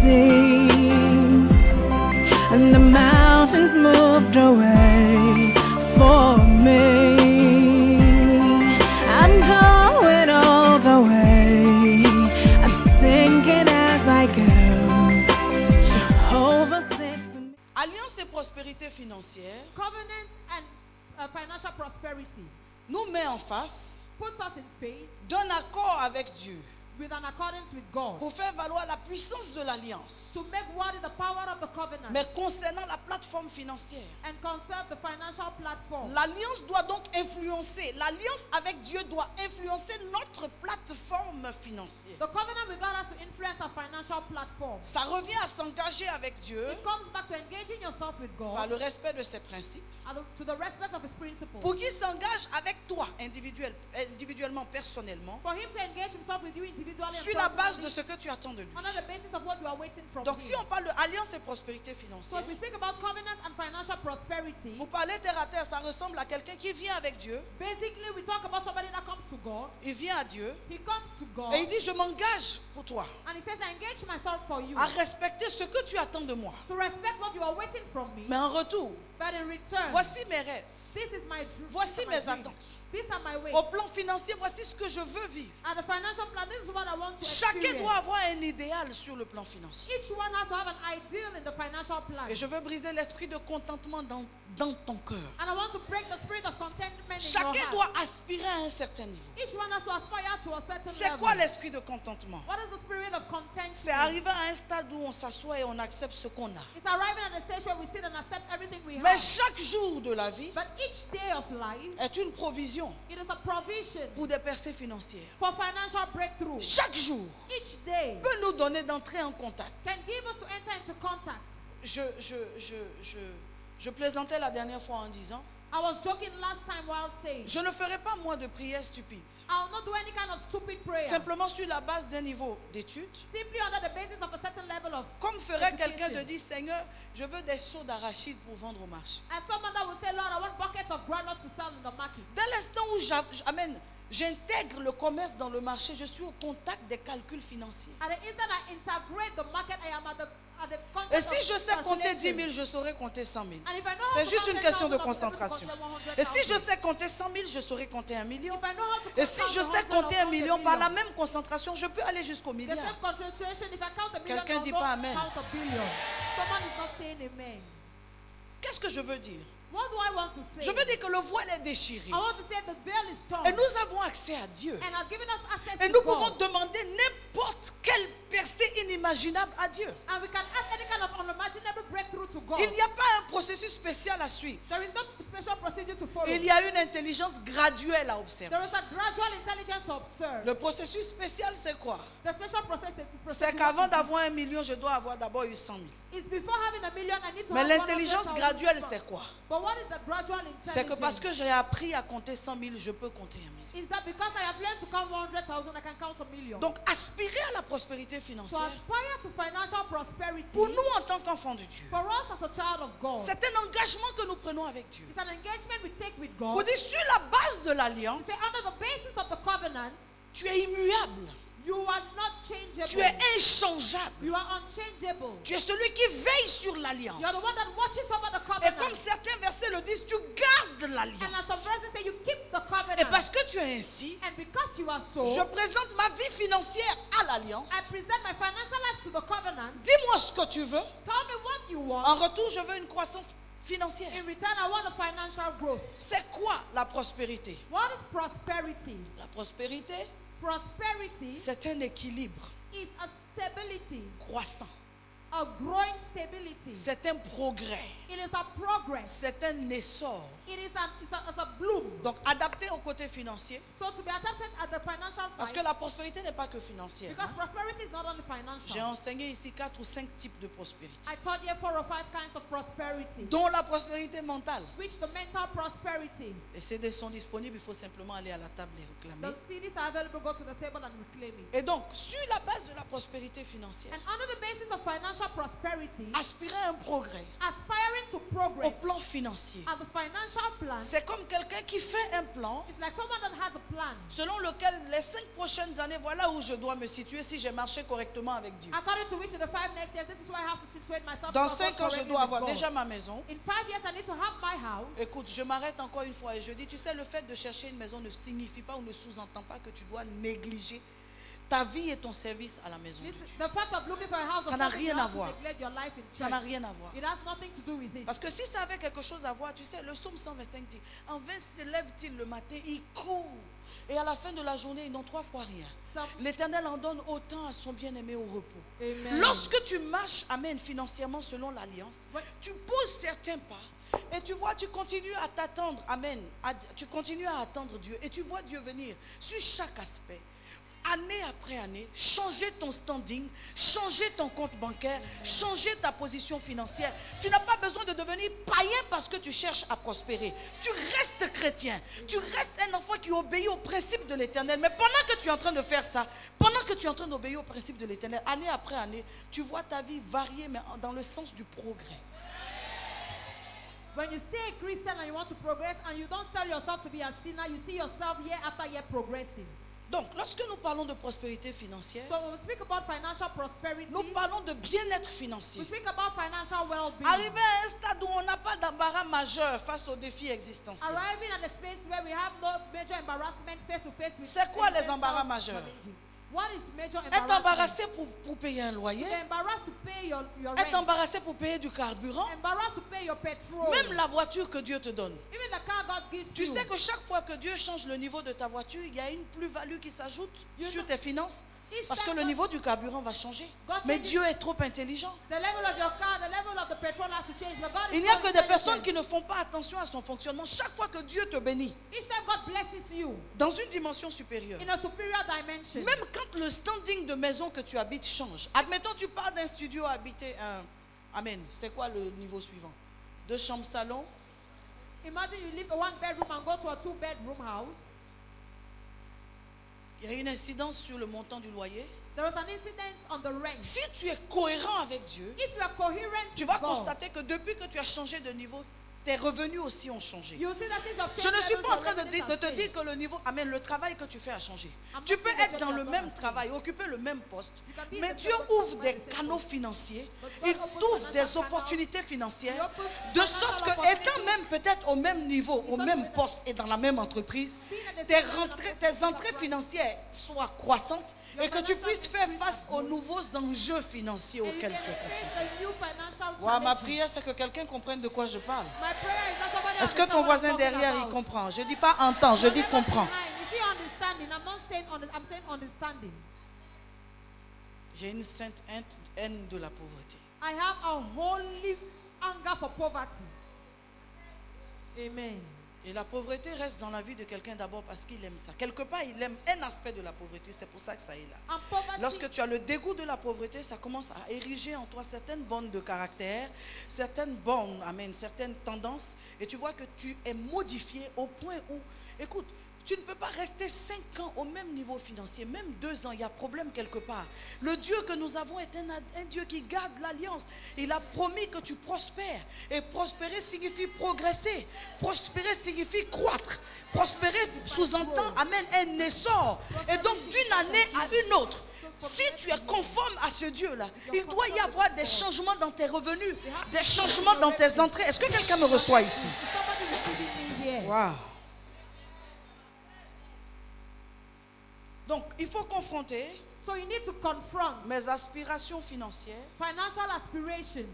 sea, and the mountains moved away for me. I'm going all the way. I'm singing as I go. Jehovah says to me. Alliance et prospérité financière Covenant and financial prosperity nous met en face puts us in face d'un accord avec Dieu with an accordance with God pour faire valoir la puissance de l'alliance. to make worthy the power of the covenant Mais concernant la plateforme financière, and conserve the financial platform. l'alliance doit donc influencer, l'alliance avec Dieu doit influencer notre plateforme financière. The covenant with God has to influence our financial platform. Ça revient à s'engager avec Dieu It comes back to engaging yourself with par God le respect de ses principes. and to the respect of His principles. Pour qu'il s'engage avec toi individuellement, personnellement, For Him to engage Himself with you individually and sur la base de personally ce que tu attends de lui. on the basis of what you are waiting from Donc Him. si on parle d'alliance et prospérité So financière, if we speak about covenant and financial prosperity, pour parler terre à terre, ça ressemble à quelqu'un qui vient avec Dieu, basically we talk about somebody that comes to God. il vient à Dieu He comes to God et il dit je m'engage pour toi and He says, I engage myself for you à respecter ce que tu attends de moi. to respect what you are waiting from me. Mais en retour, But in return, voici mes rêves, this is my dream. voici mes attentes. These are my ways. Au plan financier, voici ce que je veux vivre. And the financial plan, this is what I want to Chacun experience. doit avoir un idéal sur le plan financier. Each one has to have an ideal in the financial plan. Et je veux briser l'esprit de contentement dans ton cœur. And I want to break the spirit of contentment in your Chacun heart. doit aspirer à un certain niveau. Each one has to aspire to a certain C'est level. quoi l'esprit de contentement? What is the spirit of contentment? C'est arriver à un stade où on s'assoit et on accepte ce qu'on a. It's arriving at a stage where we sit and accept everything we Mais have. chaque jour de la vie But each day of life, est une provision it is a provision pour des percées financières. for financial breakthrough. Chaque jour Each day peut nous donner d'entrer en contact. can give us to enter into contact. Je plaisantais la dernière fois en disant, I was joking last time while saying, je ne ferai pas moi de prières stupides. I will not do any kind of stupid prayer. Simplement sur la base d'un niveau d'études. Simply under the basis of a certain level of Comme ferait education. quelqu'un de dire, Seigneur, je veux des seaux d'arachide pour vendre au marché. As someone that will say, Lord, I want buckets of granules to sell in the market. Dès l'instant où j'intègre le commerce dans le marché, je suis au contact des calculs financiers. At the instant I integrate the market, I am at the contact Et si of je sais compter 10 000, calculation. je saurai compter 100 000. And if I know how C'est to juste count une question de 10,000, concentration. I will Et si je 100,000. sais compter 100 000, je saurai compter 1 million. If I know how to Et si count je 100, sais 100, compter 1 million, 1 par la million. même concentration, je peux aller jusqu'au The milliard. same concentration, if I count a million, Quelqu'un I'll dit go pas amen. count a billion. Someone is not saying amen. Qu'est-ce que je veux dire? What do I want to say? Je veux dire que le voile est déchiré. I want to say the veil is torn Et nous avons accès à Dieu. and has given us access Et to nous pouvons God. demander n'importe quelle percée inimaginable à Dieu. And we can ask any kind of unimaginable breakthrough to God. Il n'y a pas un processus spécial à suivre. There is no special procedure to follow. Il y a une intelligence graduelle à observer. There is a gradual intelligence to observe. Le processus spécial, c'est quoi? The special process C'est qu'avant d'avoir 1 million, je dois avoir d'abord eu 100 000. is before having a million, I need to Mais have l'intelligence 100,000 graduelle, people. c'est quoi? But what is the gradual intelligence? C'est que parce que j'ai appris à compter 100 000, je peux compter 1 million. Is that because I have learned to count 100,000, I can count a million. Donc, aspirer à la prospérité To financière, aspire to financial prosperity, pour nous en tant qu'enfants de Dieu, for us as a child of God, c'est un engagement que nous prenons avec Dieu. it's an engagement we take with Pour God. dire, sur la base de l'alliance, Say, under the basis of the covenant, tu es immuable, you are not changeable. tu es inchangeable. You are unchangeable. Tu es celui qui veille sur l'alliance. You are the one that watches over the Et covenant. comme certains versets le disent, tu gardes And as l'alliance. some verses say, you keep the covenant. Et parce que tu es ainsi, And because you are so, je présente ma vie financière à l'alliance. I present my financial life to the covenant. Dis-moi ce que tu veux. Tell me what you want. En retour, je veux une croissance financière. In return, I want a financial growth. C'est quoi la prospérité? What is prosperity? La prospérité, Prosperity c'est un équilibre is a stability, croissant. a growing stability. C'est un progrès. It is a progress. C'est un essor. It is a bloom. Donc, adapté au côté financier. So to be adapted at the financial Parce side, que la prospérité n'est pas que financière. because hein. prosperity is not only J'ai financial. enseigné ici 4 ou 5 types de prospérité. I taught you 4 or 5 kinds of prosperity, Dont la prospérité mentale. which the mental prosperity. Les CD sont disponibles, il faut simplement aller à la table et réclamer. The CDs are available. Go to the table and reclaim it. Et donc, sur la base de la prospérité financière, And under the basis of financial financial prosperity, aspirer à un progrès aspiring to au progress plan financier, at the financial plan, c'est comme quelqu'un qui fait un plan it's like someone that has a plan selon lequel les 5 prochaines années, voilà où je dois me situer si j'ai marché correctement avec Dieu. according to which in the 5 next years, this is where I have to situate myself. Dans if I 5 walk ans, je correctly dois with avoir God. déjà ma maison. In 5 years, I need to have my house. Écoute, je m'arrête encore une fois et je dis, tu sais, le fait de chercher une maison ne signifie pas ou ne sous-entend pas que tu dois négliger ta vie et ton service à la maison de Listen, Dieu. the fact of looking for a house Ça does n'a not mean you rien à have to voir. neglect your life in Ça n'a church. rien à voir. It has nothing to do with it. Parce que si ça avait quelque chose à voir, tu sais, le psaume 125 dit, en vain se lève-t-il le matin, il court. Et à la fin de la journée, ils n'ont 3 fois rien. Some- L'Éternel en donne autant à son bien-aimé au repos. Amen. Lorsque tu marches, amen, financièrement selon l'alliance, Ouais. tu poses certains pas et tu vois, tu continues à t'attendre, amen, tu continues à attendre Dieu et tu vois Dieu venir sur chaque aspect. Année après année, changer ton standing, changer ton compte bancaire, changer ta position financière. Tu n'as pas besoin de devenir païen parce que tu cherches à prospérer. Tu restes chrétien. Tu restes un enfant qui obéit au principe de l'Éternel. Mais pendant que tu es en train de faire ça, pendant que tu es en train d'obéir au principe de l'Éternel, année après année, tu vois ta vie varier, mais dans le sens du progrès. When you stay a Christian and you want to progress and you don't sell yourself to be a sinner, you see yourself year after year progressing. Donc, lorsque nous parlons de prospérité financière, So when we speak about financial prosperity, nous parlons de bien-être we financier. speak about financial well-being. Arriver à un stade où on n'a pas d'embarras majeur face aux défis existentiels. Arriving at a place where we have no major embarrassment face to face with C'est quoi les existential embarras majeurs? challenges. What is major Être embarrassment? embarrassé pour payer un loyer, You're embarrassed to pay your être rent. embarrassé pour payer du carburant, Embarrassed to pay your petrol. même la voiture que Dieu te donne. Even the car God gives Tu you. sais que chaque fois que Dieu change le niveau de ta voiture, il y a une plus-value qui s'ajoute You sur know- tes finances. Each Parce que time le God- niveau du carburant va changer. God Mais changes- Dieu est trop intelligent. The level of your car, the level of the petrol has to change. But God is Il n'y a so que des personnes intelligent. qui ne font pas attention à son fonctionnement. Chaque fois que Dieu te bénit, Each time God blesses you dans une dimension supérieure, in a superior dimension. même quand le standing de maison que tu habites change. Admettons, tu pars d'un studio à habiter un... Amen. C'est quoi le niveau suivant? 2 chambres salon. Imagine you live a 1-bedroom and go to a 2-bedroom house. Il y a une incidence sur le montant du loyer. There was an incident on the rent. Si tu es cohérent avec Dieu, If you are coherent tu with vas God, constater que depuis que tu as changé de niveau, tes revenus aussi ont changé. you will see that things have Je changed. ne suis levels, pas en your train de revenues te have dire changed. que le niveau, amen, le travail que tu fais a changé. I'm Tu not peux saying the être job dans you le have done même has changed. travail, occuper le même poste, You can be in mais the Dieu same ouvre position, des but the same canaux post. financiers, But God il opens t'ouvre financial des canals. opportunités He financières, opens de financial sorte que, opportunities. étant même peut-être au même niveau, au He's même also- poste et dans la même entreprise, Being at the tes same level of rentrées, position tes entrées of financières soient croissantes et que tu financial puisses faire increase face as aux well. nouveaux enjeux financiers And you auxquels can tu es face confronté. the new financial Ouais, ma challenges. prière, c'est que quelqu'un comprenne de quoi je parle. My prayer is that somebody Est-ce que ton understands what voisin I'm talking derrière, il about. comprend? Je ne dis pas entend, je Your dis neighbor comprend. behind, is he understanding? I'm not saying I'm saying understanding. J'ai une sainte haine de la pauvreté. I have a holy anger for poverty. Amen. Et la pauvreté reste dans la vie de quelqu'un d'abord parce qu'il aime ça. Quelque part, il aime un aspect de la pauvreté. C'est pour ça que ça est là. And poverty, Lorsque tu as le dégoût de la pauvreté, ça commence à ériger en toi certaines bornes de caractère, certaines bornes, amen, certaines tendances. Et tu vois que tu es modifié au point où, écoute, tu ne peux pas rester 5 ans au même niveau financier, même 2 ans, il y a problème quelque part. Le Dieu que nous avons est un Dieu qui garde l'alliance. Il a promis que tu prospères. Et prospérer signifie progresser. Prospérer signifie croître. Prospérer sous-entend, amen, un essor. Et donc d'une année à une autre, si tu es conforme à ce Dieu-là, il doit y avoir des changements dans tes revenus, des changements dans tes entrées. Est-ce que quelqu'un me reçoit ici? is somebody receiving me here? Wow. Donc, il faut confronter So you need to confront mes aspirations financières financial aspirations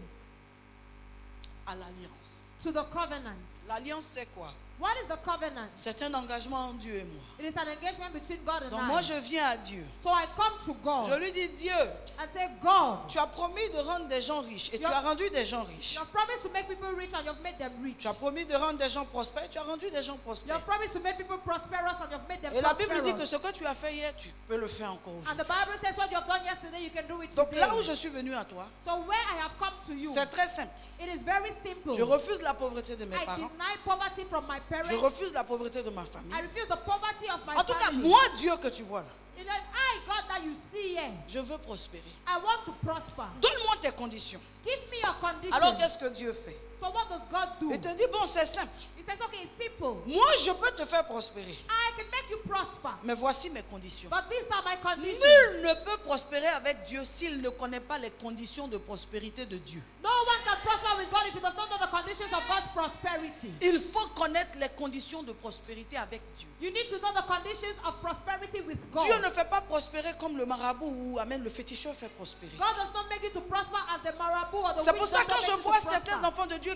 à l'alliance. to the covenant. L'alliance, c'est quoi? What is the covenant? C'est un engagement en Dieu et moi. It is an engagement between God and Donc, I. moi, je viens à Dieu. So I come to Je God lui dis, Dieu, and say, God, tu as promis de rendre des gens riches et tu as rendu des gens riches. you have promised to make people rich and you have made them rich. Tu as promis de rendre des gens prospères, tu as rendu des gens You prospères. have promised to make people prosperous and you have made them Et la Bible dit que prosperous. ce que tu as fait hier, tu peux le faire encore And the aujourd'hui. Bible says what you have done yesterday, you can do it Donc today. là où je suis venu à toi, So where I have come to you, c'est très simple. it is very simple. Je refuse la pauvreté de mes I parents. deny poverty from my parents. Je refuse la pauvreté de ma famille. I refuse the poverty of my En tout cas, family. moi, Dieu que tu vois là, In an eye, God, that you see here, Je veux prospérer. I want to prosper. Donne-moi tes conditions. Give me your condition. Alors qu'est-ce que Dieu fait? So what does God do? Il te dit, bon, c'est simple. He says, okay, it's simple. Moi, je peux te faire prospérer. I can make you prosper. Mais voici mes conditions. But these are my conditions. Nul ne peut prospérer avec Dieu s'il ne connaît pas les conditions de prospérité de Dieu. No one can prosper with God if he does not know the conditions of God's prosperity. Il faut connaître les conditions de prospérité avec Dieu. You need to know the conditions of prosperity with God. Dieu ne fait pas prospérer comme le marabout ou amen, le féticheur fait prospérer. God does not make you to prosper as the marabout or the C'est witch pour ça que doctor quand je makes you vois to certains prosper. enfants de Dieu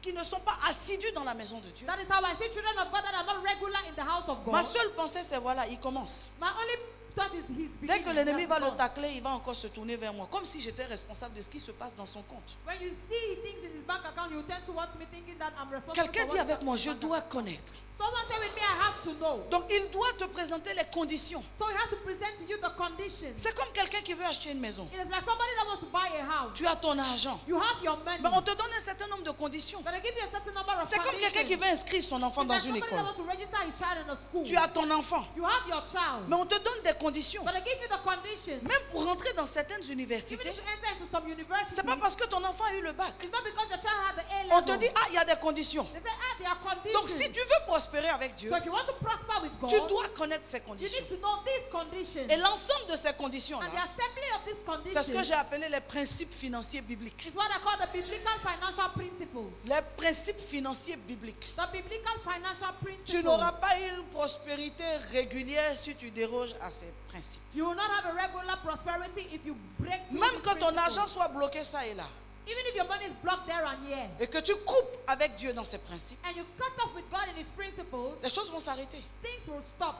qui ne sont pas assidus dans la maison de Dieu, That is how I see children of God that are not regular in the house of God. ma seule pensée c'est voilà, il commence. My only thought is he's Dès que beginning. l'ennemi That's va le God. tacler, il va encore se tourner vers moi, comme si j'étais responsable de ce qui se passe dans son compte. When you see things in his bank account, you tend towards me thinking that I'm responsible Quelqu'un for dit what's avec in moi, his je bank dois account. connaître. Someone say with me, I have to know. Donc il doit te présenter les conditions. So he has to present to you the conditions. C'est comme quelqu'un qui veut acheter une maison. It is like somebody that wants to buy a house. Tu as ton argent. You have your money. Mais on te donne un certain nombre de conditions. But I give you a certain number of C'est comme conditions. quelqu'un qui veut inscrire son enfant It's dans like une somebody that école. wants to register his child in a school. Tu as ton enfant. You have your child. Mais on te donne des conditions. But I give you the conditions. Même pour rentrer dans certaines Even universités, if you enter into some universities, c'est pas parce que ton enfant a eu le bac. it's not because your child had the A On level. te dit, ah, il y a des conditions. They say, there are conditions. Donc si tu veux prospérer avec Dieu, So if you want to prosper with God, tu dois connaître ces you conditions. need to know these conditions. Et l'ensemble de ces And the conditions-là, assembly of these c'est ce que j'ai conditions appelé les principes financiers bibliques. is what I call the biblical financial principles. Les principes financiers bibliques. The biblical financial Tu principles. n'auras pas une prospérité régulière si tu déroges à ces principes. You will not have a regular prosperity if you break through Même these que ton principles. argent soit bloqué ça et là, Even if your money is blocked there and here, et que tu coupes avec Dieu dans ces principes, and you cut off with God in His principles, les choses vont s'arrêter. things will stop.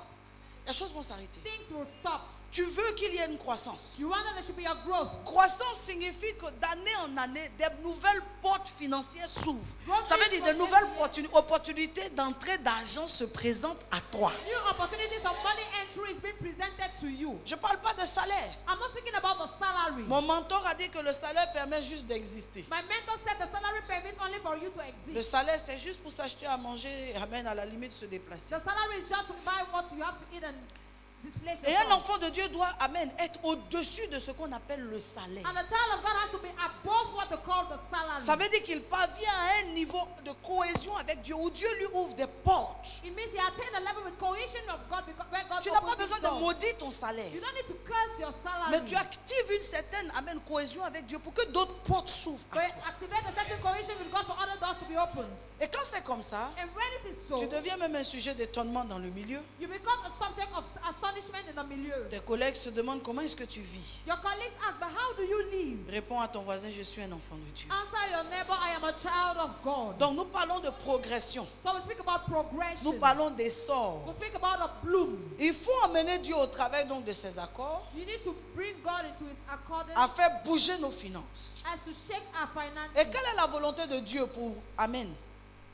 Les choses vont s'arrêter. Things will stop. Tu veux qu'il y ait une croissance. You want that there should be a growth. Croissance signifie que d'année en année, des nouvelles portes financières s'ouvrent. Growth Ça veut means dire from de nouvelles year to opportunités d'entrée d'argent se présentent à toi. New opportunities of money entry is being presented to you. Je ne parle pas de salaire. I'm not speaking about the salary. Mon mentor a dit que le salaire permet juste d'exister. My mentor said the salary permits only for you to Le exist. salaire, c'est juste pour s'acheter à manger et amen, à la limite se déplacer. The salary is just to buy what you have to eat and displace Et un yourself. enfant de Dieu doit, amen, être au-dessus de ce qu'on appelle le salaire. And a child of God has to be above what they call the salary. Ça veut dire qu'il parvient à un niveau de cohésion avec Dieu où Dieu lui ouvre des portes. It means he attained a level with cohesion of God because where God Tu n'as pas opens besoin de doors. maudire ton salaire. You don't need to curse your salary. Mais tu actives une certaine amen, cohésion avec Dieu pour que d'autres portes s'ouvrent à But toi. activate a certain cohesion with God for other doors to be opened. Et quand c'est comme ça, And when it is so, tu deviens même un sujet d'étonnement dans le milieu. you become a subject of astonishment in the milieu. Tes collègues se demandent comment est-ce que tu vis. Your colleagues ask, but how do you live? Réponds à ton voisin, je suis un enfant de Dieu. Answer your neighbor, I am a child of God. Donc nous parlons de progression. So we speak about progression. Nous parlons d'essor. We speak about a bloom. Il faut emmener Dieu au travers donc de ses accords You need to bring God into His accordance à faire bouger nos finances. as to shake our finances. Et quelle est la volonté de Dieu pour, amen,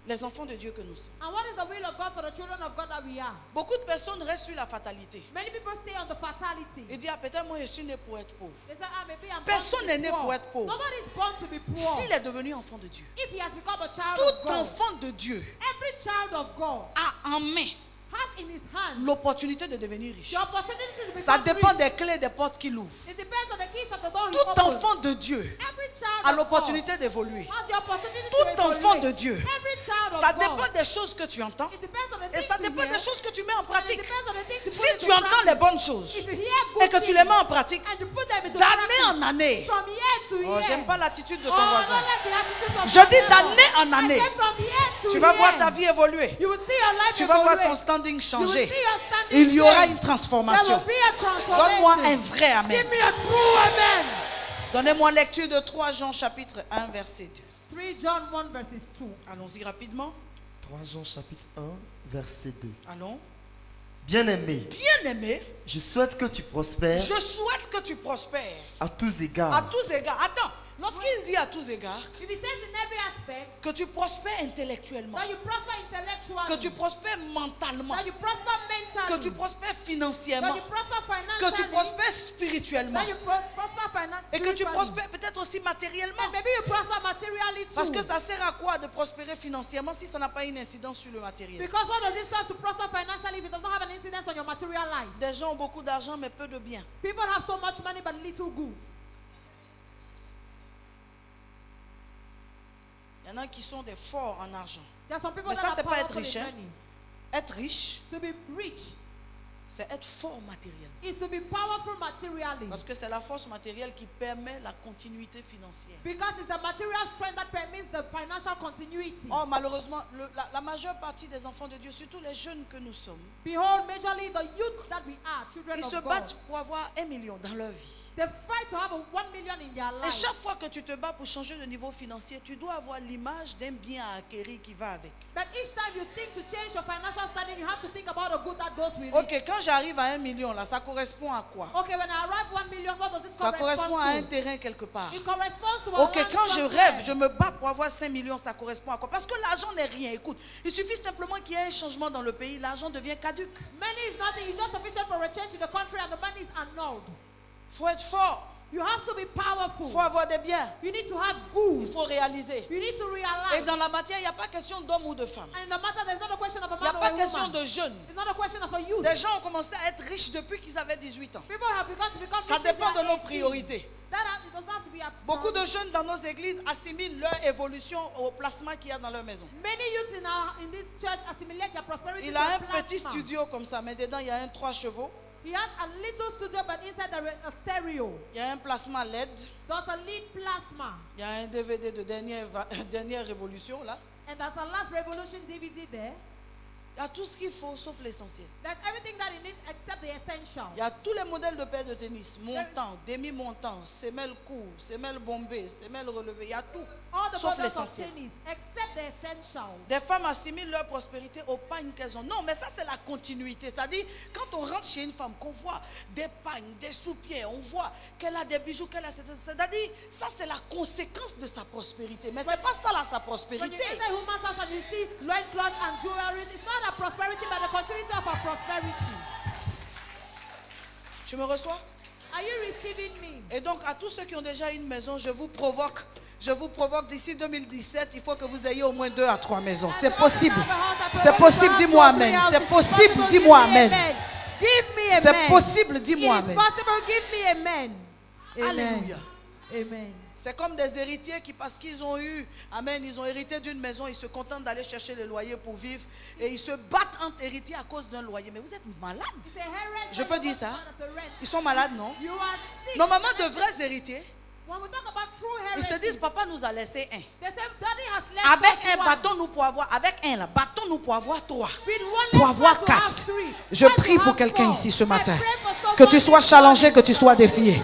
les enfants de Dieu que nous sommes? And what is the will of God for the children of God that we are? Beaucoup de personnes restent sur la fatalité. Many people stay on the fatality. Ils disent, ah, peut-être moi je suis né pour être pauvre. They say, maybe I'm Personne born n'est to be né poor. pour être pauvre. Nobody is born to be poor. S'il est devenu enfant de Dieu, If he has become a child of tout God, enfant de Dieu every child of God a en main has in his hands l'opportunité de devenir riche. the opportunity to become Ça dépend rich. des clés des portes qu'il ouvre. It depends on the keys of the door he Tout opens. enfant de Dieu Every child a of l'opportunité d'évoluer. God has the opportunity Tout to enfant evaluate. de Dieu, Every child ça of dépend God. des choses que tu entends It depends on the et things ça you dépend hear. des choses que tu mets en And it pratique. depends on the things you Si put into tu entends practice. les bonnes choses If you hear good et que tu things les mets en pratique, and you put them into d'année practice, en année, from year to oh, year. j'aime pas l'attitude de ton Oh, voisin. don't let the attitude of Je your dis neighbor. d'année en année, I said from year to tu vas year. voir ta vie évoluer. You will see your life Tu vas voir evaluate. ton standing You will changer. see your standing Il y aura change. une There transformation. will be a transformation. Donne-moi un vrai amen. Give me a true amen. Donnez-moi lecture de 3 Jean chapitre 1 verset 2. 3 John 1 verses 2. Allons-y rapidement. 3 Jean chapitre 1, verset 2. Allons. Bien-aimé, Bien-aimé, je souhaite que tu prospères je souhaite que tu prospères à tous égards. à tous égards. Attends, Lorsqu'il dit à tous égards If he says in every aspect que tu prospères intellectuellement, that you prosper intellectually, que tu prospères mentalement, that you prosper mentally, que tu prospères that financièrement, you prosper que tu financially, prospères spirituellement that you prosper financially, et que tu prospères peut-être aussi matériellement. and maybe you prosper materially too. Parce que ça sert à quoi de prospérer financièrement si ça n'a pas une incidence sur le matériel? Because what does it serve to prosper financially if it does not have an incidence on your material life? Des gens ont beaucoup d'argent mais peu de biens. People have so much money but little goods. Il y en a qui sont des forts en argent. There are some people Mais that ça, are c'est pas être powerful riche, in hein. money. Être riche, To be rich c'est être fort matériellement. is to be powerful materially. Parce que c'est la force matérielle qui permet la continuité financière. Because it's the material strength that permits the financial continuity. Or, malheureusement, la majeure partie des enfants de Dieu, surtout les jeunes que nous sommes, Behold, majorly the youths that we are, children ils of se God, battent pour avoir 1 million dans leur vie. they fight to have a 1 million in their Et life. chaque fois que tu te bats pour changer de niveau financier, tu dois avoir l'image d'un bien à acquérir qui va avec. But each time you think to change your financial standing, you have to think about the good that goes with Ok, it. quand j'arrive à 1 million, là, ça correspond à quoi? Okay, when I arrive 1 million, what does it Ça correspond à un correspond to? terrain quelque part. It corresponds to a Ok, land quand je somewhere. rêve, je me bats pour avoir 5 millions, ça correspond à quoi? Parce que l'argent n'est rien. Écoute, il suffit simplement qu'il y ait un changement dans le pays, l'argent devient caduque. Money is nothing. It's just sufficient for a change in the country and the money is annulled. Il faut être fort, You have to be powerful. il faut avoir des biens, You need to have il goods. faut réaliser. You need to Et realize. dans la matière, il n'y a pas question d'homme ou de femme. And in the matter, there's not a question of a Il n'y a man or pas a question woman. de jeunes. It's not a question of a youth. Des gens ont commencé à être riches depuis qu'ils avaient 18 ans. People have begun to become Ça rich dépend in de their nos 18. priorités. It does not have to be a Beaucoup de jeunes dans nos églises assimilent leur évolution au placement qu'il y a dans leur maison. Many youths in this church assimilate their prosperity Il to a a un petit plasma. studio comme ça, mais dedans il y a un 3 chevaux, He has a little studio, but inside there is a stereo. il y a un placement LED, There's a lead plasma. il y a un DVD de dernière révolution là. And there's a Last Revolution DVD there. Il y a tout ce qu'il faut sauf l'essentiel. There's everything that you need except the essential. Il y a tous les modèles de paires de tennis, montant, demi-montant, semelle court, semelle bombée, semelle relevée, il y a tout All the sauf models of l'essentiel. tennis except the essential. Des femmes assimilent leur prospérité au pagne qu'elles ont. Non, mais ça c'est la continuité. C'est-à-dire, quand on rentre chez une femme, qu'on voit des pagnes, des sous-pieds, on voit qu'elle a des bijoux, qu'elle a... C'est-à-dire, ça c'est la conséquence de sa prospérité. Mais c'est pas ça là sa When prospérité. you enter a woman's house and you see loincloths and jewelry, it's not a prosperity, but the continuity of her prosperity. Tu me reçois? Are you receiving me? Et donc, à tous ceux qui ont déjà une maison, je vous provoque d'ici 2017, il faut que vous ayez au moins 2 à 3 maisons. C'est possible. C'est possible, dis-moi amen. C'est possible, dis-moi amen. Give me amen. C'est possible, dis-moi It is amen. possible, give me amen. Alléluia. Amen. C'est comme des héritiers qui, parce qu'ils ont eu, amen, ils ont hérité d'une maison, ils se contentent d'aller chercher le loyer pour vivre et ils se battent entre héritiers à cause d'un loyer. Mais vous êtes malades. It's a heritage Je peux that dire you ça? want as a rent. Ils sont malades, non? You are sick. Normalement, de vrais héritiers, When we talk about true ils se heritage, disent, papa nous a laissé un. they say, Daddy has left Avec us un, one. battons-nous pour avoir, avec un là, battons-nous pour avoir 3. With one Pour less avoir one to have 4. three. Je One to prie pour have quelqu'un four. ici ce I matin. pray for someone Que tu sois this challengé, morning. que tu sois défié.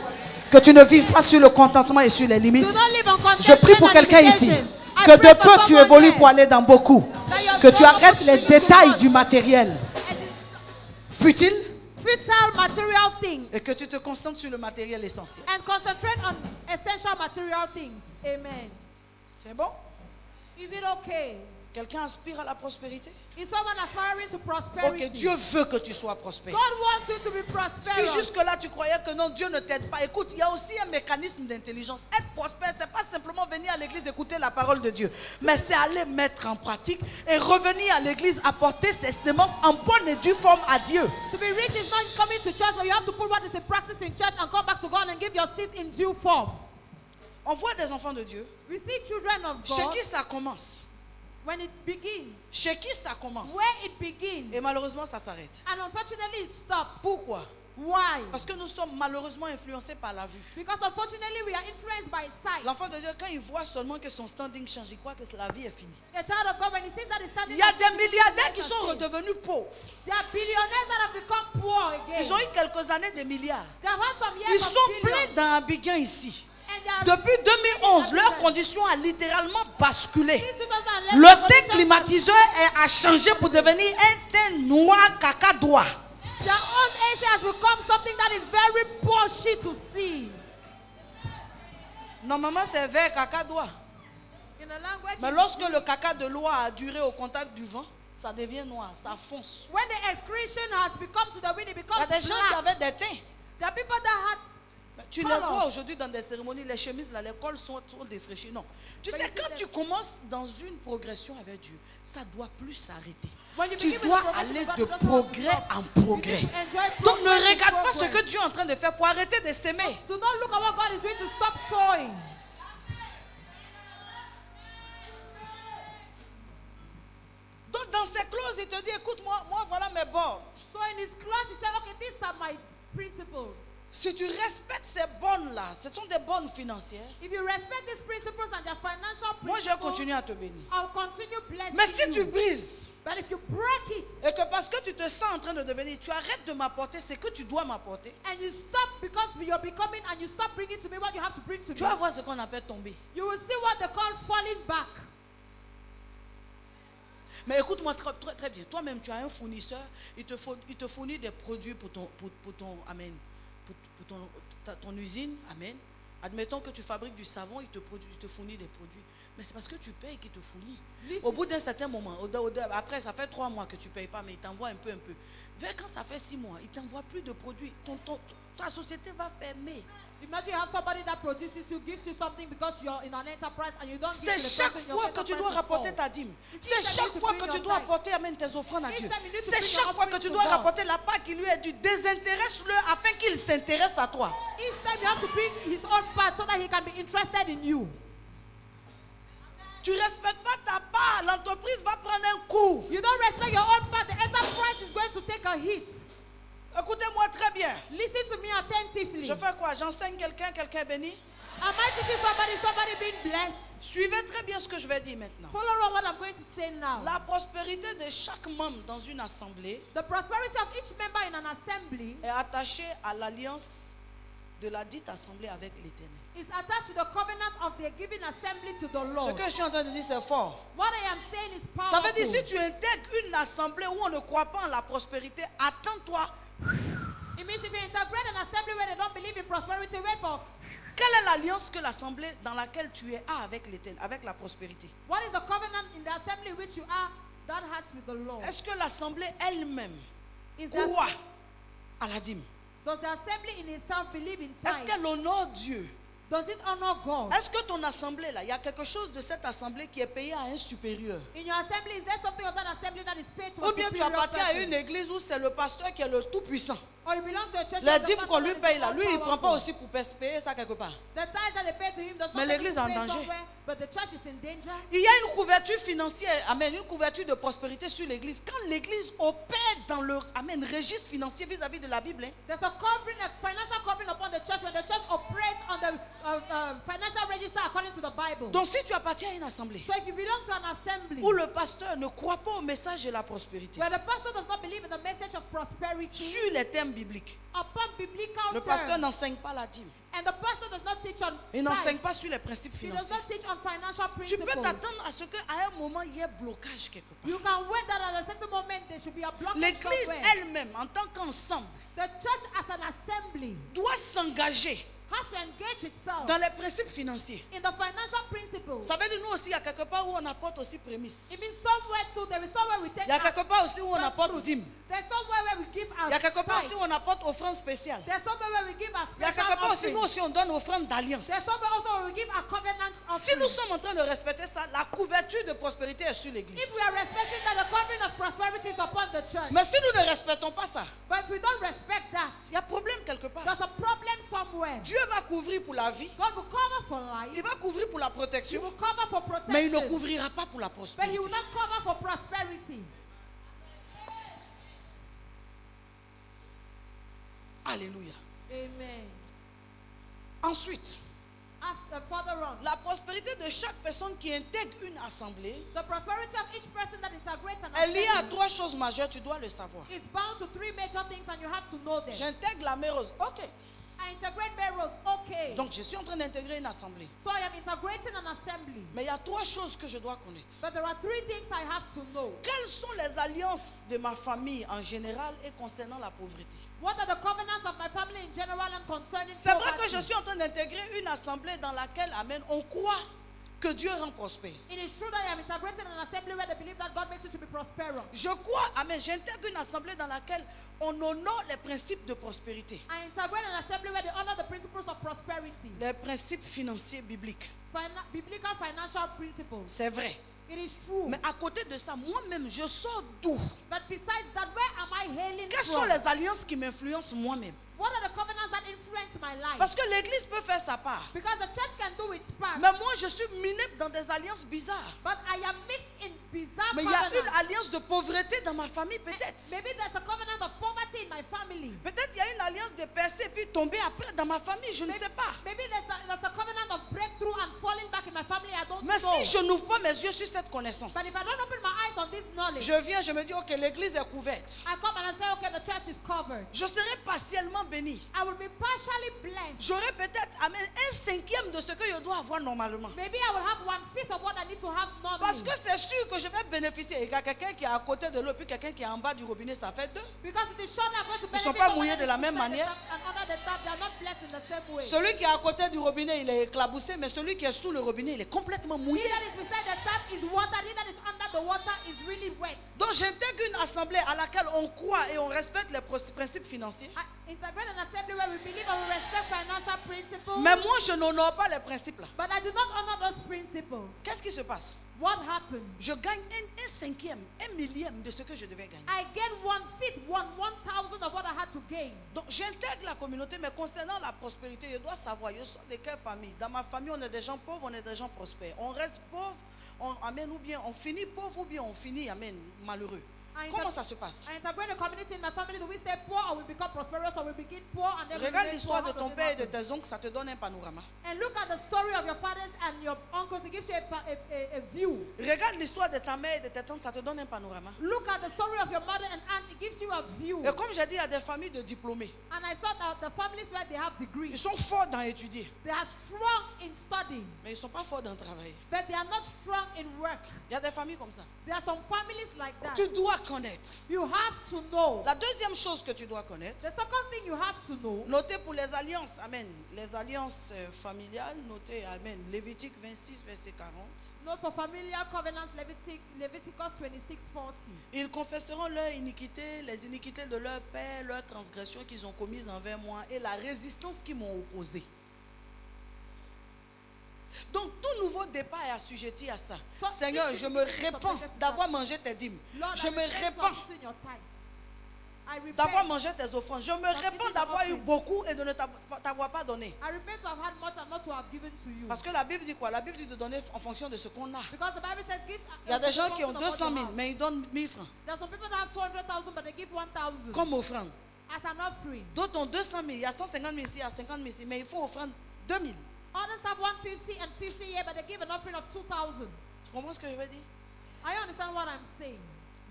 Que tu ne vives pas sur le contentement et sur les limites. Do not live on Je prie pour contentment and quelqu'un ici. limitations. I Que pray de for peu tu someone évolues there. pour aller dans beaucoup. That your Que tu God arrêtes will les put you to détails God. du matériel. And it's Futile. futile material things. Et que tu te concentres sur le matériel essentiel. And concentrate on essential material things. Amen. C'est bon? Is it okay? Quelqu'un aspire à la prospérité? Is someone aspiring to prosperity? Ok, Dieu veut que tu sois prospère. God wants you to be Si prosperous. jusque-là tu croyais que non, Dieu ne t'aide pas, écoute, il y a aussi un mécanisme d'intelligence. Être prospère, c'est pas simplement venir à l'église écouter la parole de Dieu, mais c'est aller mettre en pratique et revenir à l'église apporter ses semences en bonne et due forme à Dieu. To be rich is not coming to church, but you have to put what is in practice in church and come back to God and give your seeds in due form. On voit des enfants de Dieu. We see children of Chez God qui ça commence? when it begins. Chez qui ça commence? Where it begins. Et malheureusement, ça s'arrête. And unfortunately, it stops. Pourquoi? Why? Parce que nous sommes malheureusement influencés par la vue. Because unfortunately, we are influenced by sight. L'enfant de Dieu, quand il voit seulement que son standing change, il croit que la vie est finie. A child of God, when he sees that he's standing, Il y a up, des milliardaires qui has sont changed. redevenus pauvres. There are billionaires that have become poor again. Ils ont eu quelques années de milliards. They have had some years Ils of sont billions. pleins dans Abidjan ici. And they are Depuis 2011, leur condition a littéralement basculé. since 2011, Le their thé conditions climatiseur a changé pour devenir un thé noir caca droit. Their own AC has become something that is very bullshit to see. Normalement, c'est vert, caca, doigt. In the language, Mais it's lorsque blue. le caca de l'oie a duré au contact du vent, ça devient noir, ça fonce. When the excretion has become to the wind, it Il y becomes a des gens qui black. avaient des teints. There are people that had. Mais tu les Colors. vois aujourd'hui dans des cérémonies, les chemises, là, les cols sont défraîchis. Non. Tu But sais, you see quand that- tu commences dans une progression avec Dieu, ça ne doit plus s'arrêter. When you Tu begin with dois the progression aller of God, de you don't want to progrès stop. en You progrès. need to enjoy Donc ne progress in regarde pas ce progress. que Dieu est en train de faire pour arrêter de s'aimer. Do not look at what God is doing to stop sowing. Donc dans ces clauses, il te dit, écoute, moi voilà mes bornes. So in his class, he said, okay, these are my principles. Si tu respectes ces bornes-là, ce sont des bornes financières, If you respect these principles and their financial moi je vais principles, continuer à te bénir. I'll continue blessing Mais si tu you. brises, But if you break it et que parce que tu te sens en train de devenir, tu arrêtes de m'apporter ce que tu dois m'apporter, and you stop because you're becoming and you stop bringing to me what you have to bring to tu me, vas voir ce qu'on appelle tomber. you will see what they call falling back. Mais écoute-moi très bien. Toi-même, tu as un fournisseur, il te fournit des produits pour ton usine. Amen. Admettons que tu fabriques du savon, il te fournit des produits. Mais c'est parce que tu payes qu'il te fournit. Listen. Au bout d'un certain moment, après ça fait 3 mois que tu ne payes pas, mais il t'envoie un peu. Vers quand ça fait 6 mois, il ne t'envoie plus de produits. Ta société va fermer. Imagine you have somebody that produces you, gives you something because you're in an enterprise and you don't give C'est the chaque person, fois your que tu enterprise dois will rapporter fall. ta dîme. You see, C'est then you chaque need to fois bring que tu your dois tithes. apporter tes offrandes à Each Dieu. time you need to C'est bring your chaque fois que offerings tu to dois God. rapporter la part qui lui est due. Désintéresse-le afin qu'il s'intéresse à toi. Each time you have to bring his own part so that he can be interested in you. Tu ne respectes pas ta part, l'entreprise va prendre un coup. You don't respect your own part, the enterprise is going to take a hit. Écoutez-moi très bien. Listen to me attentively. Je fais quoi? J'enseigne quelqu'un est béni? Am I teaching somebody being blessed? Suivez très bien ce que je vais dire maintenant. Follow on what I'm going to say now. La prospérité de chaque membre dans une assemblée The prosperity of each member in an assembly est attachée à l'alliance de la dite assemblée avec l'Éternel. is attached to the covenant of the given assembly to the Ce Lord. que je suis en train de dire, c'est fort. What I am saying is Ça powerful. veut dire, si tu intègres une assemblée où on ne croit pas en la prospérité, attends-toi. It means if you integrate an assembly where they don't believe in prosperity, wait for Quelle est l'alliance que l'assemblée dans laquelle tu es a avec l'Éternel, avec la prospérité? what is the covenant in the assembly which you are that has with the Lord. Est-ce que l'assemblée elle-même Is croit that, à la dîme? does the assembly in itself believe in Est-ce tithes? qu'elle honore Dieu? Does it honor God? Est-ce que ton assemblée là, il y a quelque chose de cette assemblée qui est payé à un supérieur? In your assembly, is there something of that assembly that is paid to a Ou bien tu superior appartiens à person? une église où c'est le pasteur qui est le tout-puissant. Or you belong to a church Les where the dîmes pastor qu'on lui is paye là, all lui il ne prend pas powerful. aussi pour payer ça quelque part. The tithes that they pay to him does Mais not l'église est en pay danger. somewhere, but the church is in danger. Il y a une couverture financière, amen, une couverture de prospérité sur l'église. Quand l'église opère dans le registre financier vis-à-vis de la Bible, hein, There's a covering, a financial covering upon the church when the church operates on the financial register according to the Bible. donc si tu appartiens à une assemblée So if you belong to an assembly où le pasteur ne croit pas au message de la prospérité, where the pastor does not believe in the message of prosperity sur les termes bibliques, upon biblical le pasteur terms, n'enseigne pas la dîme. and the pastor does not teach on Il n'enseigne tithes, pas sur les principes he does financiers. not teach on financial Tu peux principles. t'attendre à ce qu'à un moment, il y ait blocage quelque part. You can wait that at a certain moment there should be a blockage L'église somewhere. elle-même, en tant qu'ensemble, The church as an assembly doit s'engager has to engage itself dans les principes financiers. in the financial principles. Ça veut dire nous aussi, il y a quelque part où on apporte aussi prémices. It means somewhere too, there is somewhere we take Il y a our quelque part aussi où on first apporte fruits. dîme. There's somewhere where we give our Il y a quelque part tithes. aussi où on apporte offrande spéciale. There's somewhere where we give our Il y a special quelque part aussi offering. nous aussi on donne offrande d'alliance. There's somewhere also where we give our covenant Si offering. nous sommes en train de respecter ça, la couverture de prospérité est sur If l'église. we are respecting that, the covering of prosperity is upon the church. Mais si nous ne respectons pas ça, But if we don't respect that, il y a problème quelque part. there's a problem somewhere. Dieu va couvrir pour la vie, God will cover for il life. va couvrir pour la He protection, will cover for mais il ne protection. couvrira pas pour la But he prospérité. will not cover for prosperity. Alléluia. Amen. Ensuite, After, further on, la prospérité de chaque personne qui intègre une assemblée the prosperity of each person that integrates an est liée à assembly 3 choses majeures, tu dois le savoir. is bound to 3 major things and you have to know them. J'intègre la mère Rose. Ok. I integrate Melrose, okay. Donc je suis en train d'intégrer une assemblée. So I am integrating an assembly. Mais il y a 3 choses que je dois connaître. But there are 3 things I have to know. Quelles sont les alliances de ma famille en général et concernant la pauvreté? What are the covenants of my family in general and concerning C'est vrai que poverty? je suis en train d'intégrer une assemblée dans laquelle, amen, on croit que Dieu rend prospère. It is true that I am integrating an assembly where they believe that God makes you to be prosperous. Je crois, amen, j'intègre une assemblée dans laquelle on honore les principes de prospérité. I integrate an assembly where they honor the principles of prosperity. Les principes financiers bibliques. Biblical financial principles. C'est vrai. It is true. Mais à côté de ça, moi-même, je sors d'où? But besides that, where am I hailing Quelles sont from? les alliances qui m'influencent moi-même? What are the covenants that influence my life? Parce que l'église peut faire sa part. Because the church can do its part. Mais moi, je suis miné dans des alliances bizarres. But I am mixed in bizarre Mais il y a covenants. une alliance de pauvreté dans ma famille, peut-être. Maybe there's a covenant of poverty in my family. Peut-être il y a une alliance de percer puis tomber après dans ma famille, je ne sais pas. Maybe there's a covenant of breakthrough and falling back in my family. I don't Mais know. si je n'ouvre pas mes yeux sur cette connaissance, But if I don't open my eyes on this knowledge, je viens, je me dis, ok, l'église est couverte. I come and I say, okay, the church is covered. Je serai partiellement béni. I will be partially blessed. J'aurai peut-être, amen, 1/5 de ce que je dois avoir normalement. Maybe I will have 1/5 of what I need to have normally. Parce que c'est sûr que je vais bénéficier. Il y a quelqu'un qui est à côté de l'eau, puis quelqu'un qui est en bas du robinet, ça fait 2. Because it is sure that I'm going to Ils sont benefit pas from mouillés what de la is même beside the manière. tap and under the tap. They are not blessed in the same way. Celui qui est à côté du robinet, il est éclaboussé, mais celui qui est sous le robinet, il est complètement mouillé. He that is beside the tap is water. He that is under the water is really wet. Donc j'intègre une assemblée à laquelle on croit et on respecte les principes financiers. I integrate an assembly where we believe and we respect financial principles. Mais moi, je n'honore pas les principes là. But I do not honor those principles. Qu'est-ce qui se passe? What happens? Je gagne 1/5, 1/1000 de ce que je devais gagner. I gain 1/5, 1/1000 of what I had to gain. Donc j'intègre la communauté, mais concernant la prospérité, je dois savoir, je sors de quelle famille. Dans ma famille, on est des gens pauvres, on est des gens prospères. On reste pauvre, on amène ou bien on finit pauvre ou bien on finit amène malheureux. Comment ça se passe? I integrate the community in my family. Do we stay poor or we become prosperous or we begin poor and then we Regarde remain l'histoire poor? de How ton does it père et de happen? tes oncles, ça te donne un panorama. And look at the story of your fathers and your uncles. It gives you a view. Regarde l'histoire de ta mère et de tes tantes, ça te donne un panorama. Look at the story of your mother and aunt. It gives you a view. Et comme j'ai dit, il y a des familles de diplômés. And I saw that the families where they have Ils degrees, sont forts dans étudier, they are strong in studying, mais ils ne sont pas forts dans travailler. but they are not strong in work. Il y a des familles comme ça. There are some families like that. Tu dois connaître. You have to know. La deuxième chose que tu dois connaître, The second thing you have to know, notez pour les alliances, amen, les alliances familiales, notez, amen, Lévitique 26, verset 40. note for familiar covenants, Leviticus 26:40. Ils confesseront leur iniquité, les iniquités de leur père, leurs transgressions qu'ils ont commises envers moi et la résistance qu'ils m'ont opposée. Donc tout nouveau départ est assujetti à ça. So, Seigneur, if je you me be répands subjected to d'avoir that, mangé tes dîmes. Lord, Je I me repent répands of eating your tithes. I d'avoir repent. mangé tes offrandes. Je me From répands eating d'avoir eu offerings. beaucoup et de ne t'avoir pas donné. I repent to have had much and not to have given to you. Parce que la Bible dit quoi? La Bible dit de donner en fonction de ce qu'on a. Because the Bible says give. Il y a des gens qui ont 200 000, There mais ils donnent 1000 francs are some people that have 200,000 but they give 1,000 comme offrande. as an offering. D'autres ont 200 000, il y a 150 000 ici, il y a 50 000 ici, mais ils font offrande 2000. Others have 150 and 50 here, but they give an offering of 2,000. Tu comprends ce que je veux dire? I understand what I'm saying.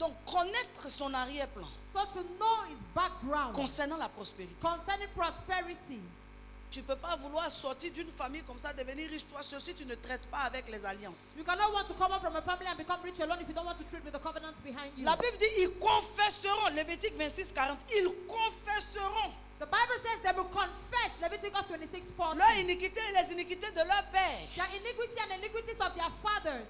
Donc connaître son arrière-plan So to know his background concernant la prospérité. concerning prosperity. Tu ne peux pas vouloir sortir d'une famille comme ça, devenir riche toi seul si tu ne traites pas avec les alliances. You cannot want to come up from a family and become rich alone if you don't want to treat with the covenants behind you. La Bible dit ils confesseront, Lévitique 26, 40, ils confesseront The Bible says they will confess, Leviticus 26:40, leur iniquité et les iniquités de leur père. their iniquity and iniquities of their fathers.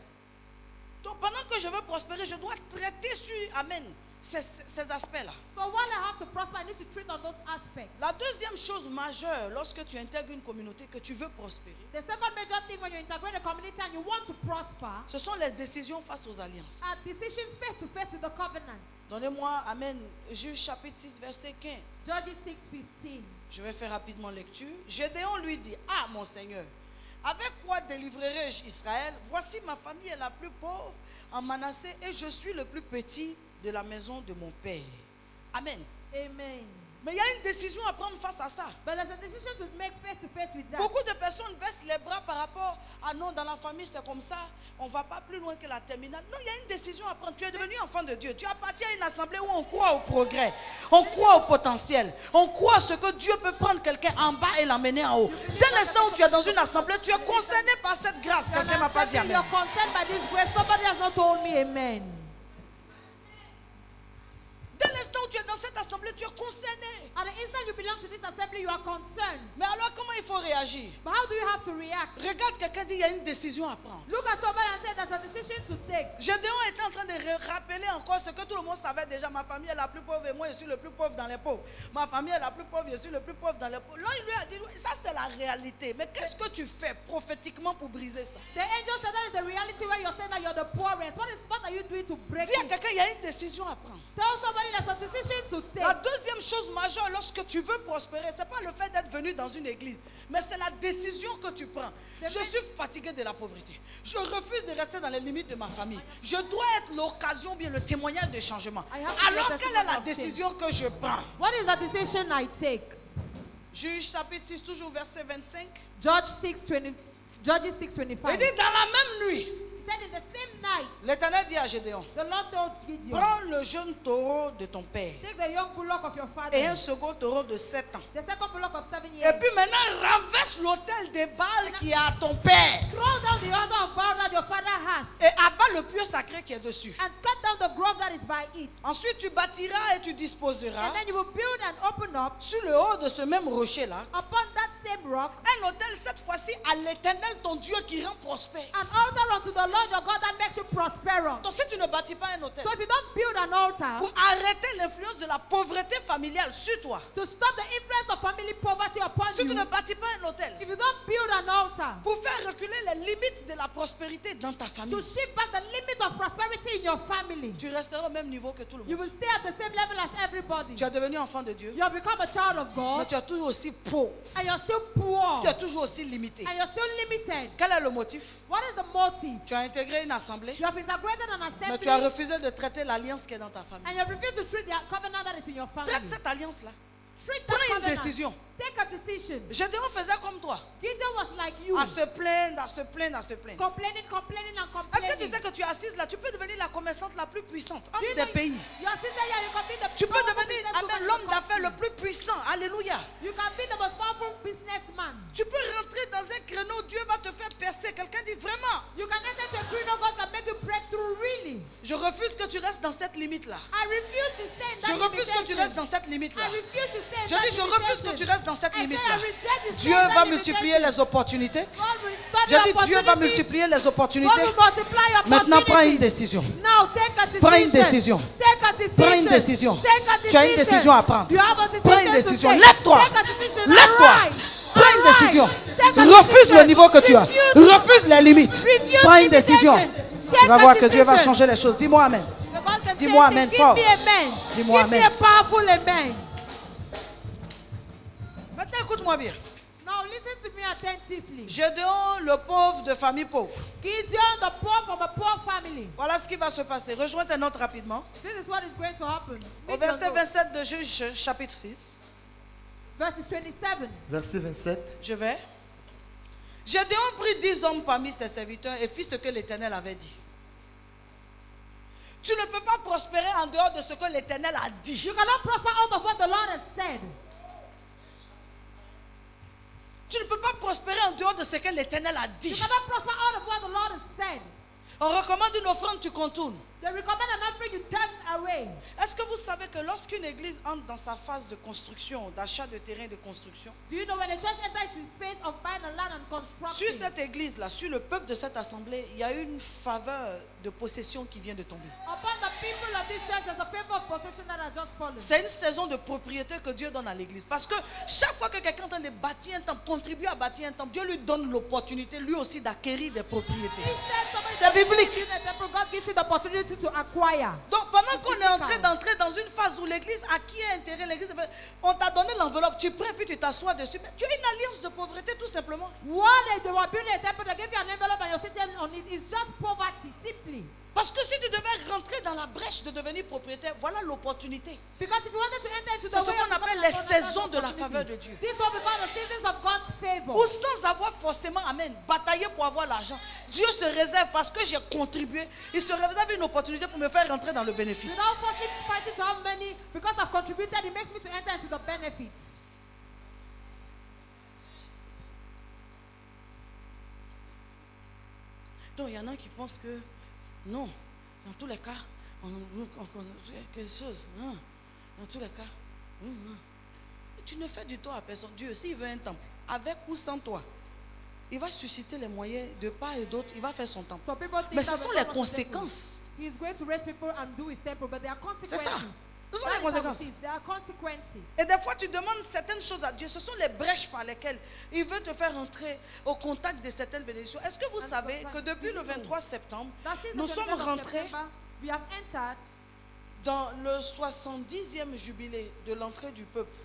Donc pendant que je veux prospérer, je dois traiter sur, amen, ces aspects-là. So while I have to prosper, I need to treat on those aspects. La deuxième chose majeure lorsque tu intègres une communauté que tu veux prospérer, The second major thing when you integrate a community and you want to prosper ce sont les décisions face aux alliances. are decisions face to face with the covenant. Donnez-moi, amen, Juge chapitre 6, verset 15. Judges 6:15. Je vais faire rapidement lecture. Gédéon lui dit, ah mon Seigneur, avec quoi délivrerai-je Israël? Voici ma famille est la plus pauvre en Manassé et je suis le plus petit de la maison de mon père. Amen. Amen. Mais il y a une décision à prendre face à ça. But there's a decision to make face to face with that. Beaucoup de personnes baissent les bras par rapport à non, dans la famille c'est comme ça, on ne va pas plus loin que la terminale. Non, il y a une décision à prendre. Tu es devenu enfant de Dieu. Tu appartiens à une assemblée où on croit au progrès. On croit au potentiel. On croit à ce que Dieu peut prendre quelqu'un en bas et l'amener en haut. Dès l'instant où tu es dans une assemblée, tu es concerné par cette grâce. Quelqu'un ne m'a pas dit amen. You're concerned by this grace. Somebody has not told me amen. Dès l'instant où tu es dans cette assemblée, tu es concerné. At the instant you belong to this assembly, you are concerned. Mais alors comment il faut réagir? But how do you have to react? Regarde quelqu'un dit il y a une décision à prendre. Look at somebody and say there's a decision to take. Gédéon était en train de rappeler encore ce que tout le monde savait déjà. Ma famille est la plus pauvre et moi je suis le plus pauvre dans les pauvres. Ma famille est la plus pauvre, je suis le plus pauvre dans les pauvres. Là il lui a dit, ça c'est la réalité. Mais qu'est-ce que tu fais prophétiquement pour briser ça? The angel said that is the reality where you're saying that you're the poorest. What are you doing to break Dis à it? quelqu'un, il y a une décision à prendre. Tell somebody there's a decision to take. La deuxième chose majeure lorsque tu veux prospérer, ce n'est pas le fait d'être venu dans une église, mais c'est la décision que tu prends. Je suis fatigué de la pauvreté. Je refuse de rester dans les limites de ma famille. Je dois être l'occasion, bien le témoignage de changement. Alors quelle est la décision que je prends? What is the decision I take? Juge chapitre 6, toujours verset 25. Judges 6:25. Il dit dans la même nuit, He said in the same night, l'Éternel dit à Gédéon, the Lord told Gideon, prends le jeune taureau de ton père take the young bullock of your father, et un second taureau de 7 ans. the second bullock of 7 Et years. puis maintenant, renverse l'autel des Baals qui est à ton père. Throw down the altar of Baal that your father had, Et abat le pieu sacré qui est dessus. and cut down the grove that is by it. Ensuite, tu bâtiras et tu disposeras And then you will build and open up sur le haut de ce même rocher-là upon that same rock un autel, cette fois-ci à l'Éternel, ton Dieu, qui rend prospère. an altar unto the Lord your God that makes you prosperous. Donc, si tu ne bâtis pas un autel So if you don't build an altar pour arrêter l'influence de la pauvreté familiale sur toi, to stop the influence of family poverty upon si tu you, ne bâtis pas un autel if you don't build an altar pour faire reculer les limites de la prospérité dans ta famille, to shift back the limits of prosperity in your family, tu resteras au même niveau que tout le you monde. will stay at the same level as everybody. Tu es devenu enfant de Dieu, You have become a child of mais God, tu es toujours aussi pauvre. and you're still poor, Tu es toujours aussi limité. and you're still limited. Quel est le motif? What is the motive? Tu as intégré une assemblée, You have integrated an mais tu as assembly, refusé de traiter l'alliance qui est dans ta famille. and you have refused to treat the covenant that is in your family. Traite cette alliance-là. Treat Prends that une covenant. décision. Take a decision. Gédéon faisait comme toi, Gideon was like you, à se plaindre, à se plaindre, à se plaindre. complaining and Est-ce que tu complaining. sais que tu es assise là, tu peux devenir la commerçante la plus puissante Do you entre know des pays. You are sitting here, you can be the Tu peux powerful devenir businesswoman amen, in l'homme the d'affaires le country. plus puissant. Alléluia. You can be the most powerful businessman. Tu peux rentrer dans un créneau, Dieu va te faire percer. Quelqu'un dit vraiment, You can enter to a credo, God can make you break through really. je refuse que tu restes dans cette limite-là. I refuse to stay in Je that refuse que tu limitation. restes dans cette limite-là. I refuse to stay in Je that dis, je refuse que limitation. tu restes dans cette I say, limite-là. I reject this Dieu that va limitation. multiplier les opportunités. God will study Je dis, Dieu va opportunities. multiplier les God opportunités. will multiply your Maintenant, prends une opportunities. décision. Now take a decision. Prends une décision. Take a decision. Prends une décision. Take a decision. Tu as une décision à prendre. You have a decision Prends une to décision. take. Lève-toi. Take a decision. Lève-toi. Arise. Prends une Arise. décision. Take a Refuse decision. le niveau que tu as. Refuse. Refuse les limites. Refuse Prends une décision. limitations. Tu Take vas a voir que Dieu va decision. changer les choses. Dis-moi Amen. The God can Dis-moi change amen things. fort. Give me amen. Dis-moi Give me amen. a powerful amen. Maintenant, écoute-moi bien. Now listen to me attentively. Gédéon, le pauvre de famille pauvre. Gideon, the poor from a poor family. Voilà ce qui va se passer. Rejoins tes notes rapidement. This is what is going to happen. Au Make verset your notes. 27 de Juge, chapitre 6. Verses 27. Verset 27. Je vais. Gédéon prit 10 hommes parmi ses serviteurs et fit ce que l'Éternel avait dit. Tu ne peux pas prospérer en dehors de ce que l'Éternel a dit. You cannot prosper out of what the Lord has said. Tu ne peux pas prospérer en dehors de ce que l'Éternel a You dit. cannot prosper out of what the Lord has said. On recommande une offrande, tu contournes. They recommend an offering, you turn away. Est-ce que vous savez que lorsqu'une église entre dans sa phase de construction, d'achat de terrain de construction, Do you know when the church enters its phase of buying a land and sur constructing? cette église-là, sur le peuple de cette assemblée, il y a une faveur de possession qui vient de tomber. Upon the people of this church, there's a favor of possession that has just fallen. C'est une saison de propriété que Dieu donne à l'église. Parce que chaque fois que quelqu'un est en train de bâtir un temple, contribue à bâtir un temple, Dieu lui donne l'opportunité, lui aussi, d'acquérir des propriétés. Each time somebody C'est biblique. builds a temple, God gives you the opportunity to acquire. Donc pendant qu'on est en train d'entrer dans une phase où l'église acquiert un terrain, l'église, on t'a donné l'enveloppe, tu prends puis tu t'assois dessus. Mais tu as une alliance de pauvreté tout simplement. While they were building a temple, they gave you an envelope and you're sitting on it. It's just poverty, simply. Parce que si tu devais rentrer dans la brèche de devenir propriétaire, voilà l'opportunité. Because if you wanted to enter into C'est the ce way qu'on of appelle becoming les a son, that's saisons de la opportunity. faveur de Dieu. This will become the seasons of God's favor. Ou sans avoir forcément, amen, bataillé pour avoir l'argent. Dieu se réserve parce que j'ai contribué. Il se réserve une opportunité pour me faire rentrer dans le bénéfice. Without firstly fighting to have money, because I've contributed, it makes me to enter into the benefits. Donc il y en a qui pensent que non, dans tous les cas, on fait quelque chose. Hein, dans tous les cas, tu ne fais du tort à personne. Dieu, s'il veut un temple, avec ou sans toi, il va susciter les moyens de part et d'autre. Il va faire son temple. Some people think Mais ce that sont when les God wants to take conséquences. you, He is going to raise people and do His temple, but there are consequences. ça. Ce sont That les is how it conséquences. is. There are consequences. Et des fois, tu demandes certaines choses à Dieu. Ce sont les brèches par lesquelles il veut te faire entrer au contact de certaines bénédictions. Est-ce que vous And savez sometimes que depuis le you know 23 septembre, That since nous the sommes 25th of rentrés September, we have entered dans le 70e jubilé de l'entrée du peuple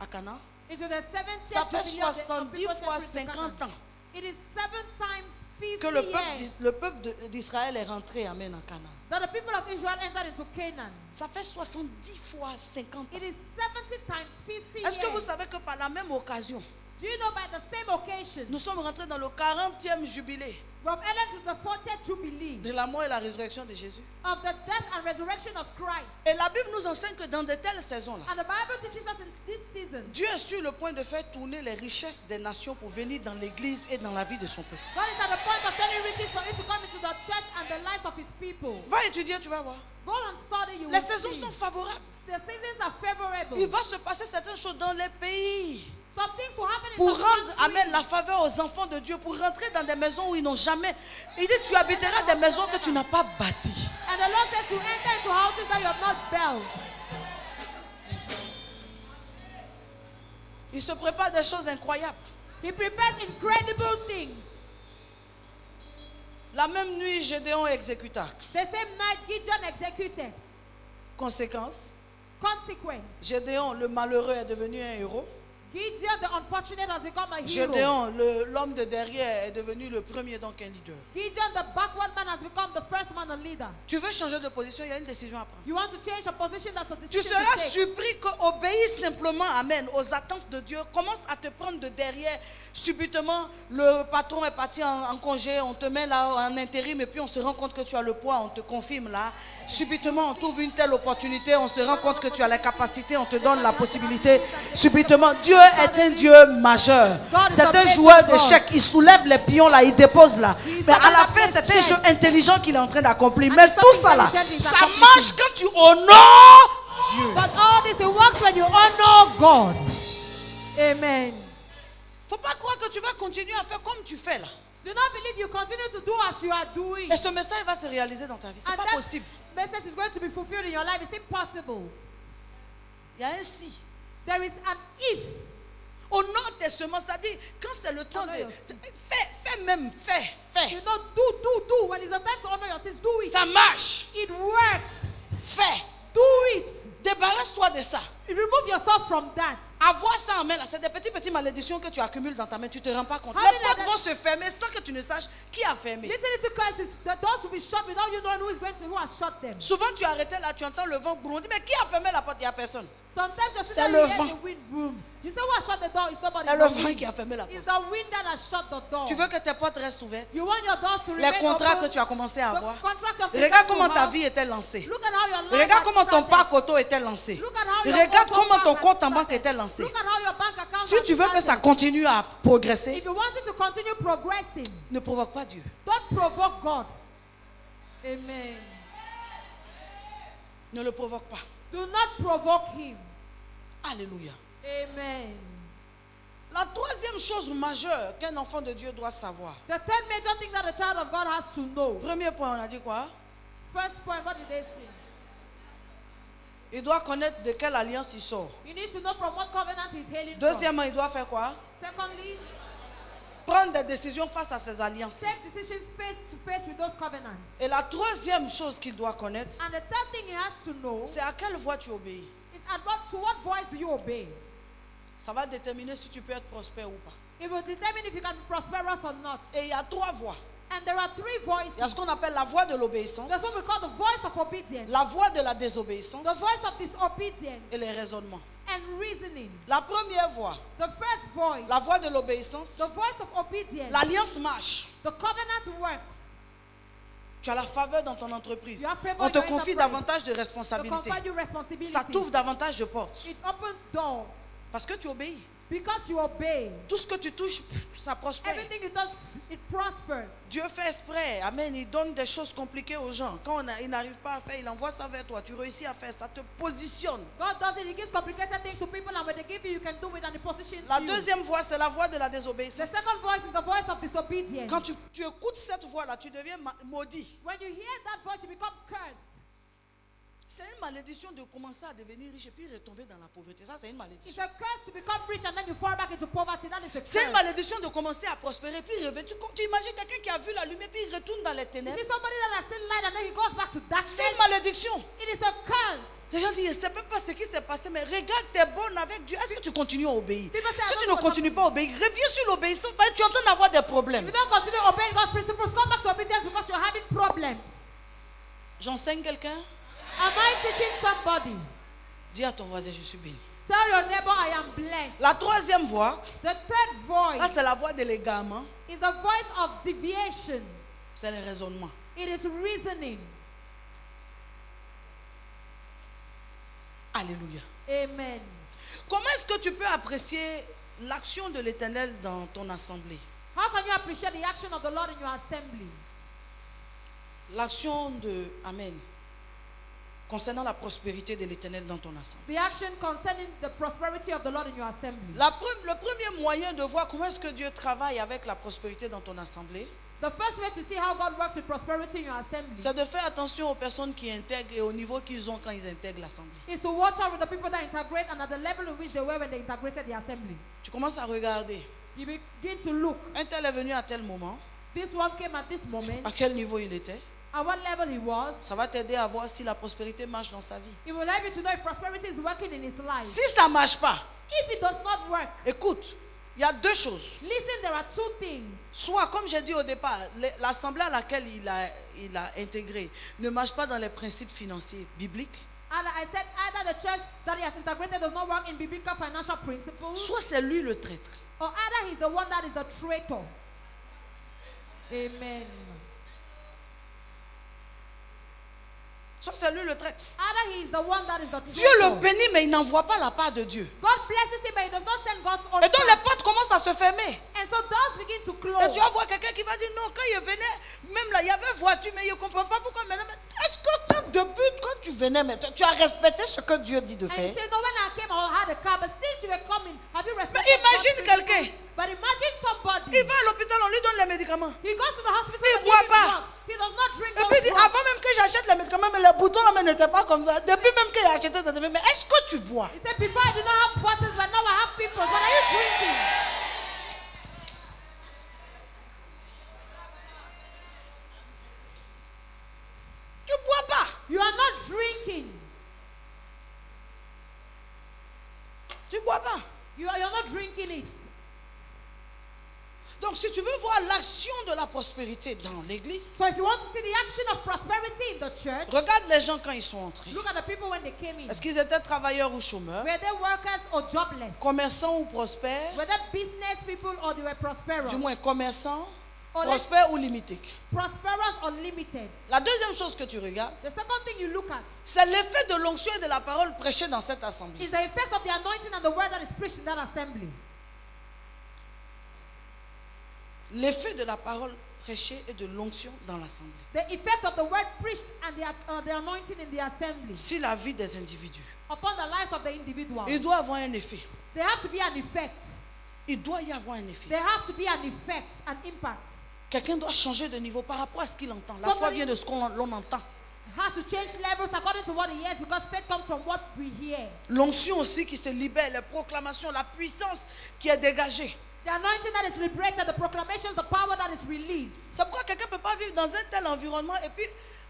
à Canaan? into the 70th Ça fait jubilee of the 70 people's fois entry to 50 Canaan. ans It is 7 times 50 que years le peuple d'Israël est rentré, amen, en Canaan. that the people of Israel entered into Canaan. Ça fait 70 fois 50 ans. It is 70 times 50 Est-ce que vous years. savez que par la même occasion, Do you know by the same occasion, nous sommes rentrés dans le 40e jubilé we have entered into the 40th jubilee de la mort et la résurrection de Jésus? of the death and resurrection of Christ. Et la Bible nous enseigne que dans de telles saisons-là, And the Bible teaches us in this season, Dieu est sur le point de faire tourner les richesses des nations pour venir dans l'église et dans la vie de son peuple. God is at the point of turning riches for it to come into the church and the lives of His people. Va étudier, tu vas voir. Go and study, you Les will saisons see. sont favorables. The seasons are favorable. Il va se passer certaines choses dans les pays Some things will happen in pour some rendre, countries. amen, la faveur aux enfants de Dieu, pour rentrer dans des maisons où ils n'ont jamais. Il dit, tu habiteras des maisons que tu n'as pas bâties. And the Lord says you enter into houses that you have not built. Il se prépare des choses incroyables. He prepares incredible things. La même nuit, Gédéon exécuta. The same night Gideon executed. Conséquence, Consequence. Gédéon, le malheureux, est devenu un héros. Gideon, the unfortunate, has become a hero. Gédéon, l'homme de derrière, est devenu le premier, donc un leader. Gideon, the backward man, has become the first man, a leader. Tu veux changer de position, il y a une décision à prendre. You want to change a position, that's a Tu decision seras to take. surpris qu'obéir simplement, amen, aux attentes de Dieu, commence à te prendre de derrière. Subitement, le patron est parti en congé, on te met là en intérim et puis on se rend compte que tu as le poids, on te confirme là. Subitement, on trouve une telle opportunité, on se rend compte que tu as la capacité, on te donne la possibilité. Subitement, Dieu est un Dieu majeur. C'est un joueur d'échecs, il soulève les pions là, il dépose là. Mais à la fin, c'est un jeu intelligent qu'il est en train d'accomplir. Mais tout ça là, ça marche quand tu honores Dieu. But all this, it works when you honor God. Amen. Faut pas croire que tu vas continuer à faire comme tu fais là. Do not believe you continue to do as you are doing. Et ce message va se réaliser dans ta vie. C'est And pas that possible. message is going to be fulfilled in your life. It's impossible. Il y a un si. There is an if. Honore tes semences. C'est-à-dire, quand c'est le temps Honor de. your seeds. Fais même. Fais. You know, do. When it's a time to honor your sins, do it. Ça marche. It works. Fais. Do it. Débarrasse-toi de ça. Remove yourself from that. Avoir ça en main là, c'est des petites malédictions que tu accumules dans ta main. Tu te rends pas compte. How Les many portes like vont se fermer sans que tu ne saches qui a fermé. Little curses, the doors will be shut without you knowing who has shut them. Souvent tu es arrêté là, tu entends le vent boum. On dit mais qui a fermé la porte? Il n'y a personne. Sometimes you C'est sit le there, you vent. hear the wind vroom. You say, who has shut the door? It's nobody. C'est It's le the vent wind. qui a fermé la porte. It's the wind that has shut the door. Tu veux que tes portes restent ouvertes? You want your doors to remain Les contrats open. que tu as commencé à The avoir. contracts you have Regarde begun to comment ta have. vie était lancée. Look at how your life Regarde has comment ton started. parc auto était lancé. Look at how your Regarde auto comment ton bank compte en has banque started. était lancé. Look at how your bank account Si has tu veux que ça started. continue à progresser, If you want it to continue progressing, ne provoque pas Dieu. don't provoke God. Amen. Ne le provoque pas. Do not provoke Him. Alléluia. Amen. La troisième chose majeure qu'un enfant de Dieu doit savoir. The third major thing that a child of God has to know. Premier point, on a dit quoi? First point, what did they say? Il doit connaître de quelle alliance il sort. He needs to know from what covenant he's hailing from. Deuxièmement, il doit faire quoi? Secondly, Prendre des décisions face à ces alliances. take decisions face to face with those covenants. Et la troisième chose qu'il doit connaître, And the third thing he has to know c'est à quelle voix tu obéis. is to what voice do you obey? Ça va déterminer si tu peux être prospère ou pas. It will determine if you can be prosperous or not. Et il y a trois voix. And there are three voices. Il y a ce qu'on appelle la voix de l'obéissance, That's what we call the voice of obedience, la voix de la désobéissance the voice of disobedience, et les raisonnements. and reasoning. La première voix, The first voice, la voix de l'obéissance, the voice of obedience, l'alliance marche. the covenant works. Tu as la faveur dans ton entreprise. You have favor On in te your confie enterprise. davantage de To responsabilités. confide you responsibilities. Ça t'ouvre davantage de portes. It opens doors Parce que tu obéis. because you obey. Tout ce que tu touches, ça prospère. Everything you touch, it prospers. Dieu fait exprès. Amen. Il donne des choses compliquées aux gens. Quand ils n'arrivent pas à faire, il envoie ça vers toi. Tu réussis à faire, ça te positionne. God does it. He gives complicated things to people, and when they give you, you can do it, and it positions La you. deuxième voix, c'est la voix de la The désobéissance. second voice is the voice of disobedience. Quand tu écoutes cette voix-là, tu deviens maudit. When you hear that voice, you become cursed. C'est une malédiction de commencer à devenir riche et puis retomber dans la pauvreté. Ça, c'est une It's malédiction. a curse to become rich and then you fall back into poverty. That is a C'est une curse. malédiction de commencer à prospérer puis revenir. Tu imagines quelqu'un qui a vu la lumière puis il retourne dans les You ténèbres. see somebody that has seen light and then he goes back to darkness. C'est une malédiction. It is a curse. Les gens disent, je ne sais même pas ce qui s'est passé, mais regarde, tu es bonne avec Dieu. Est-ce que tu continues à obéir? People say, I Si don't tu know ne what's continues pas à obéir, reviens sur l'obéissance parce que tu es en train d'avoir des problèmes. If you don't continue obeying God's principles, come back to obedience because you're having problems. J'enseigne quelqu'un. Am I teaching somebody? Dis à ton voisin, je suis béni. Tell your neighbor I am blessed. La troisième voix, The third voice ça c'est la voix de l'égarement, is the voice of deviation. c'est le raisonnement. It is reasoning. Alléluia. Amen. Comment est-ce que tu peux apprécier l'action de l'Éternel dans ton assemblée? How can you appreciate the action of the Lord in your assembly? L'action de, Amen, concernant la prospérité de l'Éternel dans ton assemblée. The action concerning the prosperity of the Lord in your assembly. Le premier moyen de voir comment est-ce que Dieu travaille avec la prospérité dans ton assemblée, The first way to see how God works with prosperity in your assembly c'est de faire attention aux personnes qui intègrent et au niveau qu'ils ont quand ils intègrent l'assemblée. is to watch out with the people that integrate and at the level in which they were when they integrated the assembly. Tu commences à regarder. You begin to look. Un tel est venu à tel moment, This one came at this moment. à quel niveau il était. At what level he was. Ça va t'aider à voir si la prospérité marche dans sa vie. It will help you to know if prosperity is working in his life. Si ça ne marche pas, If it does not work, écoute, il y a deux choses. listen, there are two things. Soit, comme j'ai dit au départ, l'assemblée à laquelle il a intégré ne marche pas dans les principes financiers bibliques. And I said either the church that he has integrated does not work in biblical financial principles, Soit c'est lui le traître. or either he's the one that is the traitor. Amen. Soit c'est lui le traître. Either he is the one that is the Dieu le traitor. bénit, mais il n'envoie pas la part de Dieu. God blesses him, but he does not send God's own Et donc les part. portes commencent à se fermer. And so doors begin to Et close. tu vas voir quelqu'un qui va dire non, quand il venait, même là, il y avait voiture, mais il ne comprend pas pourquoi maintenant. Mais est-ce que depuis, quand tu venais, mais tu as respecté ce que Dieu dit de And faire? he said, no, when I came, I had a car, but since you were coming, have you respected Mais imagine God's quelqu'un. principles? But imagine somebody. Il va à l'hôpital, on lui donne les médicaments. He goes to the hospital Il and boit gives him pas. drugs. He does not drink Et those puis il dit, drugs. avant même que j'achète les médicaments, mais les boutons là n'étaient pas comme ça. Depuis même qu'il a acheté ça, mais est-ce que tu bois? He said, before I did not have bottles, but now I have pimples. But are you drinking? Tu bois pas. You are not drinking. Tu bois pas. You're not drinking it. Donc si tu veux voir l'action de la prospérité dans l'église, So if you want to see the action of prosperity in the church, regarde les gens quand ils sont entrés. look at the people when they came in. Est-ce qu'ils étaient travailleurs ou chômeurs, Were they workers or jobless? commerçants ou prospères, Were they business people or they were prosperous? du moins commerçants, Or prospères ou limités? prosperous or limited. La deuxième chose que tu regardes, The second thing you look at c'est l'effet de l'onction et de la parole prêchée dans cette assemblée. is the effect of the anointing and the word that is preached in that assembly. L'effet de la parole prêchée et de l'onction dans l'assemblée. The effect of the word preached and the anointing in the assembly Si la vie des individus, upon the lives of the individual. il doit avoir un effet. There have to be an effect. Il doit y avoir un effet. There have to be an effect, an impact. Quelqu'un doit changer de niveau par rapport à ce qu'il entend. La Somebody- foi vient de ce qu'on l'on entend. Has to change levels according to what he hears because faith comes from what we hear. L'onction aussi qui se libère, les proclamations, la puissance qui est dégagée. The anointing that is liberated, the proclamations, the power that is released. C'est pourquoi quelqu'un ne peut pas vivre dans un tel environnement et puis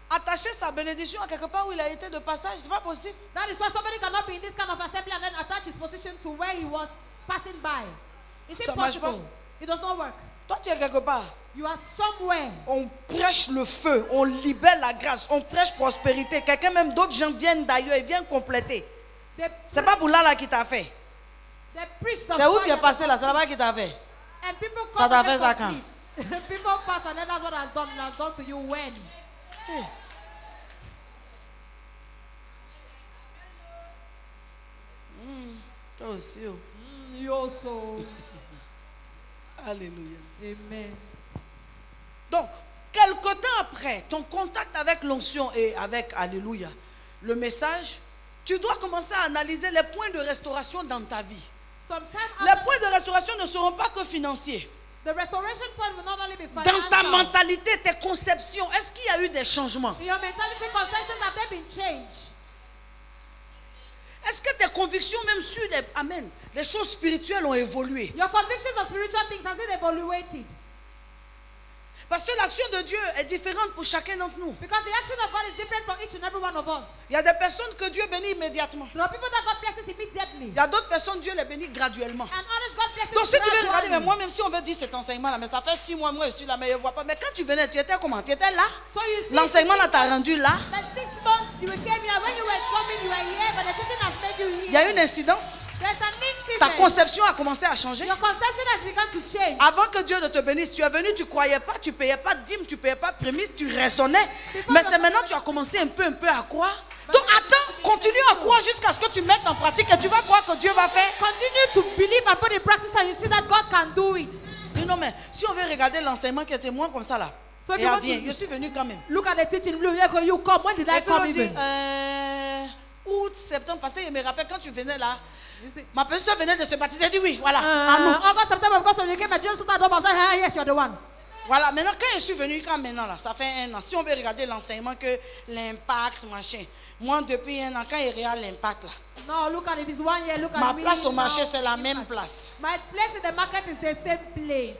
attacher sa bénédiction à quelque part où il a été de passage. Ce n'est pas possible. That is why somebody cannot be in this kind of assembly and then attach his position to where he was passing by. It's Ça marche impossible. It does not work. Toi, tu es quelque part. You are somewhere. On prêche le feu, on libère la grâce, on prêche prospérité. Quelqu'un, même d'autres gens viennent d'ailleurs et viennent compléter. They, C'est pas pour là qui t'a fait. they preach the C'est où tu es fire passé là, c'est là-bas qui t'a fait. and people Ça come t'a and fait they ça quand? complete. People pass and then that's what has done to you when. Toi aussi. Oh. You also. Alléluia. Amen. Donc, quelque temps après ton contact avec l'onction et avec Alléluia, le message, tu dois commencer à analyser les points de restauration dans ta vie. Sometime Les after points de restauration ne seront pas que financiers. the restoration point will not only be Dans ta financial. mentalité, tes conceptions, est-ce qu'il y a eu des changements? In your mentality conceptions, have they been changed? Est-ce que tes convictions, même sur les choses spirituelles, ont évolué? Your convictions of spiritual things, has it evaluated? Parce que l'action de Dieu est différente pour chacun d'entre nous. Because the action of God is different for each and every one of us. Il y a des personnes que Dieu bénit immédiatement. There are people that God blesses immediately. Il y a d'autres personnes, Dieu les bénit graduellement. And others God blesses Donc si tu veux regarder, mais gradually. moi même si on veut dire cet enseignement là, mais ça fait 6 mois, moi je suis là, mais je ne vois pas. Mais quand tu venais, tu étais comment? Tu étais là? So you see, L'enseignement là t'a rendu là. but 6 months you came here. When you were coming, you were here, but the teaching has made you here. Il y a une incidence. There's an Ta incident. conception a commencé à changer. Your conception has begun to change. Avant que Dieu ne te bénisse, tu es venu, tu ne croyais pas, tu ne payais pas de dîme, tu ne payais pas de prémisse, tu raisonnais. Mais c'est maintenant que tu as commencé un peu à croire. Donc attends, continue à croire jusqu'à ce que tu mettes en pratique et tu vas voir que Dieu va faire. Continue to believe and put in practice, and you see that God can do it. Dis non, mais si on veut regarder l'enseignement qui était moins comme ça là, So et you want viens, to- je suis venu quand même. Look at the teaching. Look, you come. When did I Et puis come on dit, even? août, septembre, parce que je me rappelle quand tu venais là, You see? ma petite soeur venait de se baptiser, elle dit oui, voilà, en août. August, September, because when you came at Jesus, yes, you're the one. Voilà, maintenant quand je suis venu, quand maintenant là, ça fait 1 an, si on veut regarder l'enseignement que l'impact, machin, moi depuis 1 an, quand il regarde l'impact là, No, look at it. It's 1 year. Look ma at me. place au marché now. c'est la même place. My place in the market is the same place.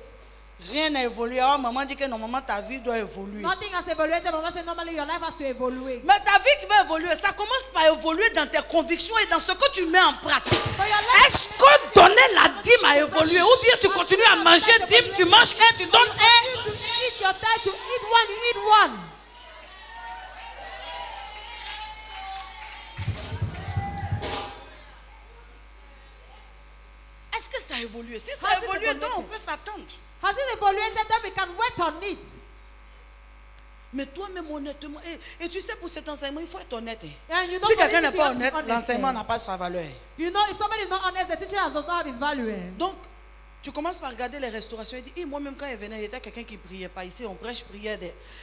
Rien n'a évolué. Alors maman dit que normalement ta vie doit évoluer. Nothing has evaluated. Mama said normally your life has to evaluate. Mais ta vie qui va évoluer, ça commence par évoluer dans tes convictions et dans ce que tu mets en pratique. For your life, Est-ce que donner la dîme a évolué ou bien tu continues à manger dîme, tu manges un, tu donnes un? you to eat your time, to eat one, you eat one. Est-ce que ça a évolué? Si ça Has a it évolué, donc evaluated? on peut s'attendre. Has it evaluated? Then we can wait on it. Mais toi-même honnêtement, et tu sais pour cet enseignement, il faut être honnête. Hein. And you know, Si for quelqu'un this n'est teaching, pas you have to be honnête, honest, l'enseignement eh. n'a pas sa valeur. You know, if somebody is not honest, the teaching does not have its value. Eh? Donc, tu commences par regarder les restaurations et dis, moi-même quand il venait, il était quelqu'un qui ne priait pas. Ici, on prêche prière,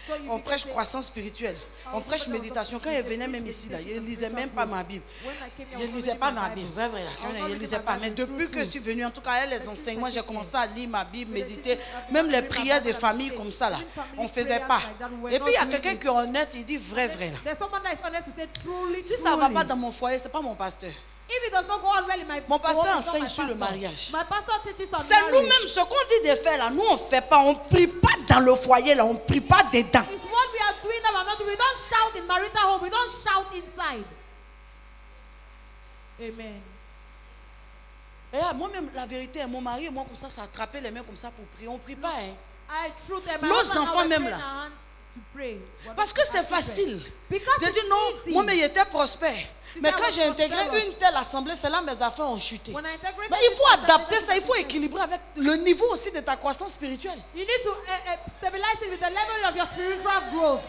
So you on become prêche say- croissance spirituelle, on prêche méditation. Quand il venait même ici, là, il ne lisait même pas ma Bible. Je ne lisais pas ma Bible, vrai, là. Je ne lisais pas. Mais depuis que je suis venue, en tout cas, les enseignements, j'ai commencé à lire ma Bible, méditer. Même les prières de famille comme ça, là, on ne faisait pas. Et puis, il y a quelqu'un qui est honnête, il dit vrai, là. There's someone that is honest to say truly, Si ça ne va truly. pas dans mon foyer, ce n'est pas mon pasteur. If it does not go on well in my Mon pasteur home, it's not enseigne my sur le pastor. mariage. My pastor teaches on C'est marriage. nous-mêmes, ce qu'on dit de faire là, nous on ne fait pas, on ne prie pas dans le foyer là, on ne prie pas dedans. It's what we are doing now. We don't shout in marital home. We don't shout inside. Amen. Et moi-même, la vérité, mon mari et moi comme ça attrapé les mains comme ça pour prier, on ne prie pas. Hein. I threw them. Nos enfants même là. To pray. Parce que c'est facile. Because J'ai dit it's non, easy. moi mais j'étais prospère. Mais I quand was j'ai intégré prosperous. une telle assemblée, c'est là mes affaires ont chuté. When I integrate Mais il faut this, adapter ça, il faut équilibrer avec le niveau aussi de ta croissance spirituelle. You need to stabilize it with the level of your spiritual growth.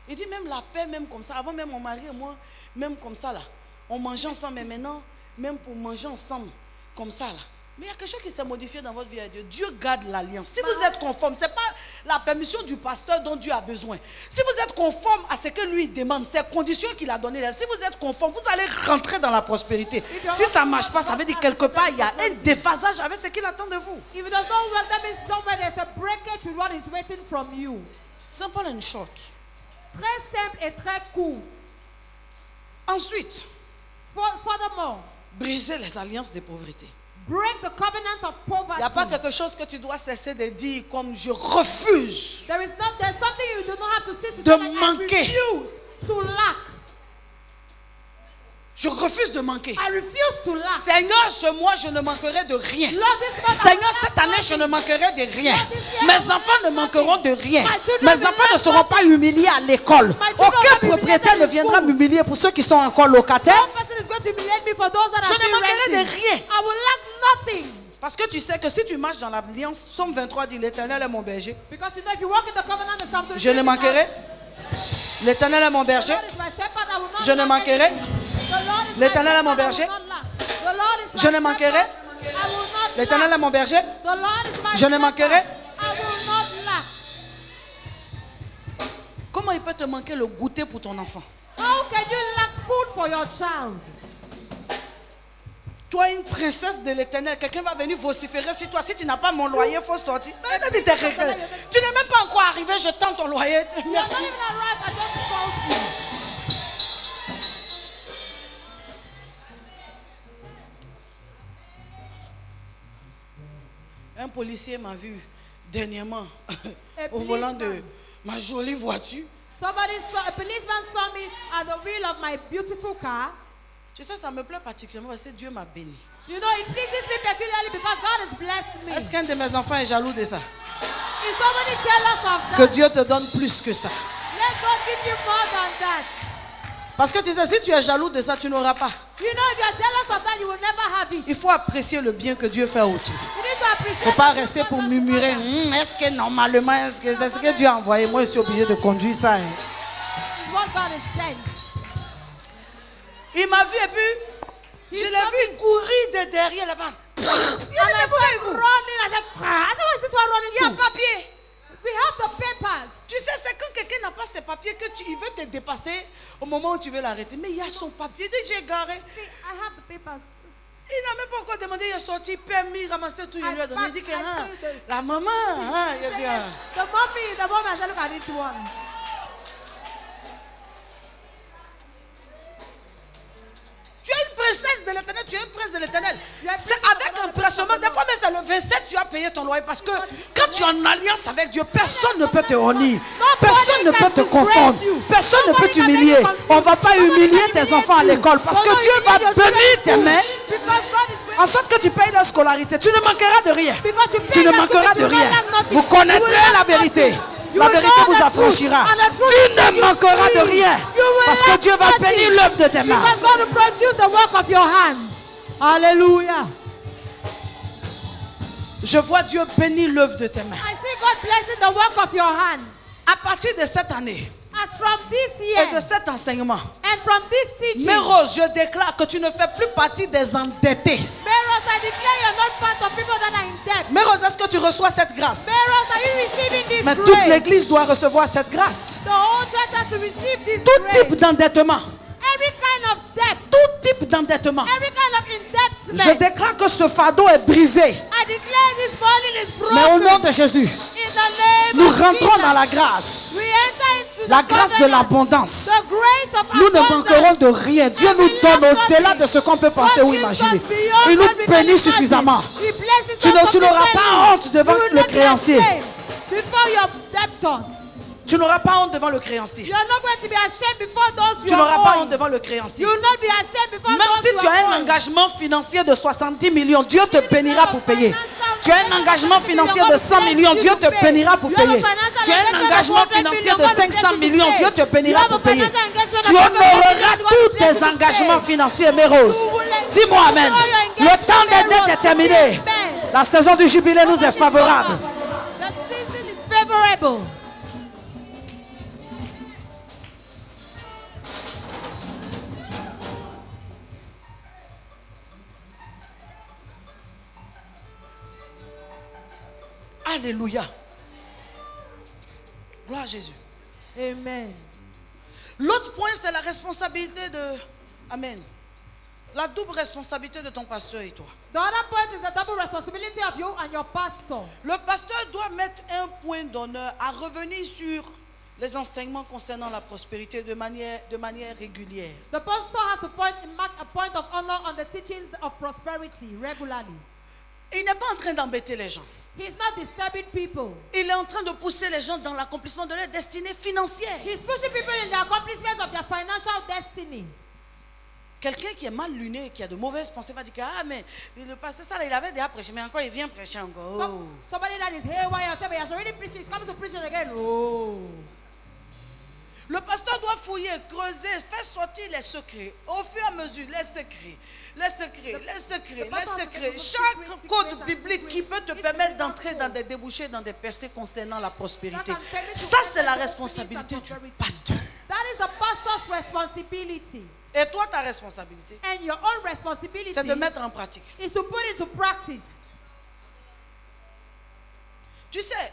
Il dit même la paix, même comme ça. Avant même mon mari et moi, même comme ça là. On mangeait ensemble, mais maintenant, même pour manger ensemble, comme ça là. Mais il y a quelque chose qui s'est modifié dans votre vie à Dieu. Dieu garde l'alliance. Si vous êtes conforme, ce n'est pas la permission du pasteur dont Dieu a besoin. Si vous êtes conforme à ce que lui demande, ces conditions qu'il a données là, si vous êtes conforme, vous allez rentrer dans la prospérité. Si ça ne marche pas, ça veut dire quelque part, il y a un déphasage avec ce qu'il attend de vous. If it does not work, that means somewhere there's a breakage with what is waiting from you. Simple and short. Très simple et très court. Ensuite, Furthermore, briser les alliances de pauvreté. break the covenants of Il n'y a pas poverty. quelque chose que tu dois cesser de dire comme je refuse. There's something you do not have to cease to De say, like, I manquer. refuse to lack. Je refuse de manquer. I refuse to lack. Seigneur, ce mois, je ne manquerai de rien. Lord, this month I Seigneur, will cette lack année, je ne nothing. manquerai de rien. Lord, this year Mes I will enfants ne lack manqueront de nothing. rien. My children Mes will enfants ne lack seront pas humiliés à l'école. My children will Aucun be propriétaire ne humiliated in viendra school. m'humilier pour ceux qui sont encore locataires. One person is going to humiliate me for those that Je are ne still manquerai de renting. rien. I will lack nothing. Parce que tu sais que si tu marches dans l'alliance, Psaume 23 dit l'Éternel est mon berger. Because you know, if you walk in the covenant, the Psalm 23, Je ne manquerai. L'Éternel est mon The berger. Lord is my shepherd, I will not Je ne lack manquerai. anything. The Lord is my L'Éternel est mon shepherd, I berger. will not lack. The Lord is my Je ne manquerai. shepherd, I will not L'Éternel est lack. mon berger. The Lord is my Je ne shepherd, manquerai. I will not lack. Comment il peut te manquer le goûter pour ton enfant? How can you lack food for your child? Toi, une princesse de l'Éternel, quelqu'un va venir vociférer sur toi. Si tu n'as pas mon loyer, il faut sortir. Mais tu n'es même pas encore arrivé, je tends ton loyer. You are not Merci. even arrived, I just called you. Un policier m'a vu dernièrement A au volant de policeman. ma jolie voiture. A policeman saw me at the wheel of my beautiful car. Tu sais, ça me plaît particulièrement parce que Dieu m'a béni. You know, it pleases me peculiarly because God has blessed me. Est-ce qu'un de mes enfants est jaloux de ça? Is somebody jealous of Que that? Dieu te donne plus que ça. Let God give you more than that. Parce que tu sais, si tu es jaloux de ça, tu n'auras pas. You know, if you are jealous of that, you will never have it. Il faut apprécier le bien que Dieu fait autour. You need to appreciate. Il ne faut pas what rester God pour does murmurer. together. Est-ce que normalement, est-ce que Dieu a envoyé? Moi, je suis obligé de conduire ça. Hein. It's what God has sent. Il m'a vu et puis, je l'ai vu courir de derrière là-bas. Il y a And des I papiers. started running. I said, I said, what is this one running Il y a to? papier. We have the papers. Tu sais, c'est quand quelqu'un n'a pas ses papiers que il veut te dépasser au moment où tu veux l'arrêter. Mais il y a son papier. Dès que j'ai garé, See, I have the papers. il n'a même pas encore demandé. Il est sorti, permis, ramassé tout. Il lui a donné. Il dit que la maman. Il a dit, The mommy, I said, look at this one. tu es une princesse de l'Éternel, tu es une prince de l'Éternel. You are C'est princess avec of the empressement. Lord. Des fois, mais c'est le 27, tu as payé ton loyer. Parce que quand tu es en alliance avec Dieu, personne ne peut te honir. Personne ne peut te confondre. Personne ne peut t'humilier. On ne va pas humilier tes enfants à l'école. Parce que Dieu va bénir tes mains Because God is going en sorte que tu payes leur scolarité. Tu ne manqueras de rien. Because you Tu pay ne that manqueras school de fees, you rien. will lack nothing. Vous connaîtrez You will lack la vérité. nothing. You La will vérité know vous the truth, affranchira. and the truth Tu will set ne you manqueras de free. rien. You will Parce que lack Dieu va nothing. bénir l'œuvre de tes mains. Because God will produce the work of your hands. Hallelujah. Je vois Dieu bénir l'œuvre de tes mains. I see God blessing the work of your hands. À partir de cette année As from this et year de cet enseignement, and from this teaching, mais Rose, je déclare que tu ne fais plus partie des endettés. Meros, I declare you're not part of people that are in debt. Mais Rose, est-ce que tu reçois cette grâce? Meros, are you receiving this Mais toute grace? l'église doit recevoir cette grâce. The whole church has to receive this Tout grace. type d'endettement. Every kind of debt. Tout type d'endettement. Every kind of Je indebtedness. déclare que ce fardeau est brisé. I declare this burden is broken. Mais au nom de Jésus, In the name nous of rentrons Jesus. dans la grâce. We enter into La the grâce de covenant. l'abondance. The grace of Nous ne abundance. manquerons de rien. Dieu nous donne au-delà de ce qu'on peut penser ou imaginer. Il nous bénit suffisamment. Tu n'auras pas honte devant le créancier. Before your debtors. Tu n'auras pas honte devant le créancier. You are not going to be ashamed before those Tu you n'auras are pas owing. honte devant le créancier. You will not be ashamed before Même those si you tu are as un owing. engagement financier de 70 millions, Dieu te bénira pour payer. Tu as un engagement financier de 100 millions, Dieu te bénira pour payer. Tu as un engagement financier de 500 millions, Dieu te bénira pour payer. Tu honoreras tous tes engagements financiers, mes roses. Dis-moi Amen. Le temps des dettes est terminé. La saison du jubilé nous est favorable. The season is favorable. Alléluia. Gloire à Jésus. Amen. L'autre point, c'est la responsabilité de... Amen. La double responsabilité de ton pasteur et toi. The other point is the double responsibility of you and your pastor. Le pasteur doit mettre un point d'honneur à revenir sur les enseignements concernant la prospérité de manière régulière. The pastor has to mark a point of honor on the teachings of prosperity regularly. Il n'est pas en train d'embêter les gens. He's not disturbing people. Il est en train de pousser les gens dans l'accomplissement de leur destinée financière. He's pushing people in the accomplishment of their financial destiny. Quelqu'un qui est mal luné, qui a de mauvaises pensées, va dire que ah, mais le pasteur ça, il avait déjà prêché, mais encore il vient prêcher encore. Oh. Somebody that is haywire, say, but he has already preached, he's coming to preach it again. Oh. Le pasteur doit fouiller, creuser, faire sortir les secrets. Au fur et à mesure, les secrets. Chaque code biblique qui peut te permettre d'entrer dans des débouchés, dans des percées concernant la prospérité. Ça, c'est la responsabilité du pasteur. That is the pastor's responsibility. Et toi, ta responsabilité, And your own responsibility c'est de mettre en pratique. is to put into practice. Tu sais,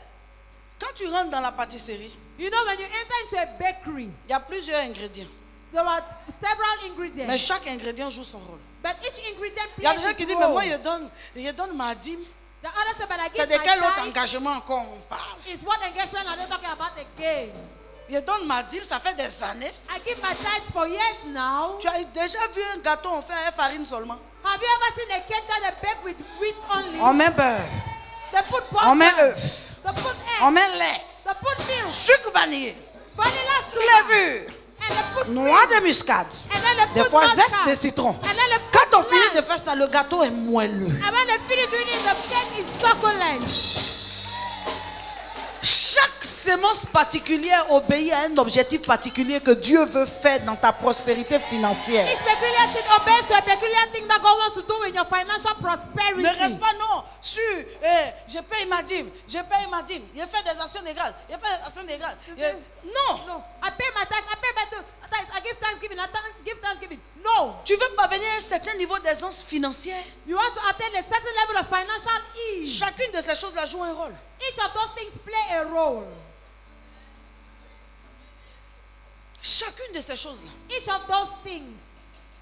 quand tu rentres dans la pâtisserie, You know, when you enter into a bakery, il y a plusieurs ingrédients. there are several ingredients. Mais chaque ingrédient joue son rôle. But each ingredient Il y a des gens plays qui its disent, mais moi, role. je donne ma dîme. The other say, but I C'est give de my quel autre tithe. engagement encore on parle? Is what engagement are they talking about again? Je donne ma dîme, ça fait des années. I give my tithes for years now. Tu as déjà vu un gâteau, on fait avec farine seulement. Have you ever seen a cake that they bake with wheat only? On met beurre, They put butter. on met œuf, They put egg. on met lait, They put milk. sucre vanillé, Vanilla sugar. levure, And they put noix cream. de muscade, And then they des put fois vodka. zeste de citron. And then they put Quand on finit de lime. faire ça, le gâteau est moelleux. And when they finish doing it, the cake is succulent. Chaque sémence particulière obéit à un objectif particulier que Dieu veut faire dans ta prospérité financière. Each peculiar seed obeys to a peculiar thing that God wants to do in your financial prosperity. Ne reste pas non sur je paye ma dîme, je fais des actions de grâce, Non, No, I pay my tithes, I pay my tithes, I give thanksgiving, give thanksgiving. No, tu veux parvenir à un certain niveau d'aisance financière. you want to attain a certain level of financial ease. Chacune de ces choses-là joue un rôle. Each of those things play a role. Chacune de ces choses-là. Each of those things.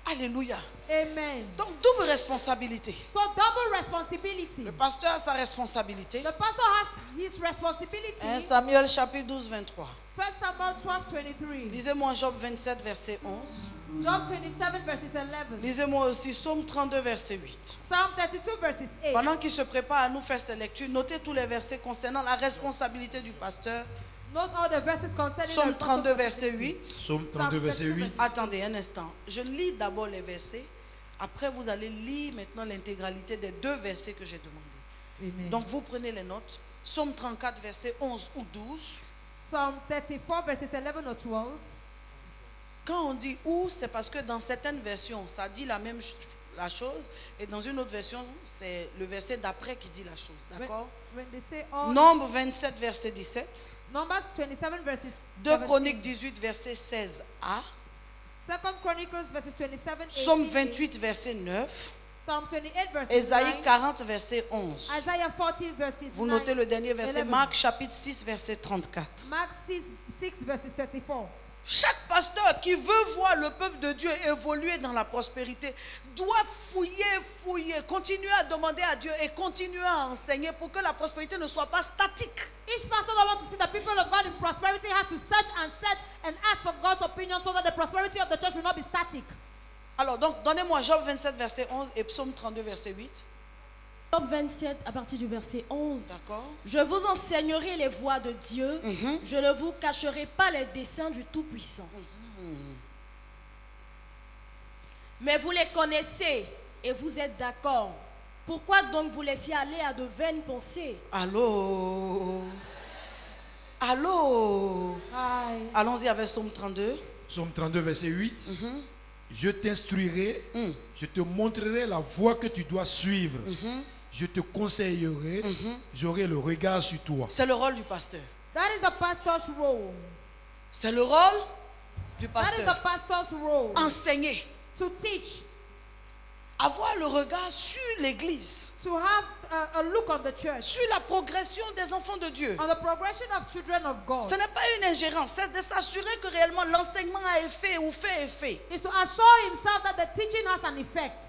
Alléluia. Amen. Donc double responsabilité. So double responsibility. Le pasteur a sa responsabilité. The pastor has his responsibility. 1 Samuel chapitre 12, 23. 1 Samuel 12:23. Lisez-moi Job 27, verset 11. Job 27 verses 11. Lisez-moi aussi Psaume 32, verset 8. Psalm 32 verses 8. Pendant qu'il se prépare à nous faire ces lectures, notez tous les versets concernant la responsabilité du pasteur. Note all the verses concerning Psaume the 32, pastor's verset responsibility. 8. Psaume 32, verset 8. Attendez un instant. Je lis d'abord les versets. Après, vous allez lire maintenant l'intégralité des deux versets que j'ai demandés. Amen. Donc, vous prenez les notes. Psaume 34, verset 11 ou 12. Psalm 34 verses 11 or 12. Quand on dit ou, c'est parce que dans certaines versions, ça dit la chose. Et dans une autre version, c'est le verset d'après qui dit la chose. D'accord? When they say all, Nombre 27, verset 17. Numbers 27 verses 2 17. Chroniques 18, verset 16a. 2 Chronicles verses 27, Psaume 18, 28, verset 9. Psalm 28 verses Ésaïe 9. 40, verset 11. Isaiah 40 verses Vous 9, notez le dernier verset, 11. Marc chapitre 6, verset 34. Mark 6 verses 34. Chaque pasteur qui veut voir le peuple de Dieu évoluer dans la prospérité doit fouiller, continuer à demander à Dieu et continuer à enseigner pour que la prospérité ne soit pas statique. Each pastor that wants to see the people of God in prosperity has to search and ask for God's opinion so that the prosperity of the church will not be static. Alors donc, donnez-moi Job 27, verset 11 et Psaume 32, verset 8. Job 27 à partir du verset 11. D'accord? Je vous enseignerai les voies de Dieu. Je ne vous cacherai pas les desseins du Tout-Puissant. Mais vous les connaissez et vous êtes d'accord. Pourquoi donc vous laissez aller à de vaines pensées? Allô? Allons-y avec Psaume 32. Psaume 32, verset 8. Je t'instruirai, je te montrerai la voie que tu dois suivre. Je te conseillerai, j'aurai le regard sur toi. C'est le rôle du pasteur. That is the pastor's role. C'est le rôle du That is the pasteur. pastor's role. Enseigner. To teach, Avoir le regard sur l'église. to have a look on the church, Sur la progression des enfants de Dieu. on the progression of children of God. Ce n'est pas une ingérence, c'est de s'assurer que réellement l'enseignement a effet ou fait effet. Is to assure himself that the teaching has an effect.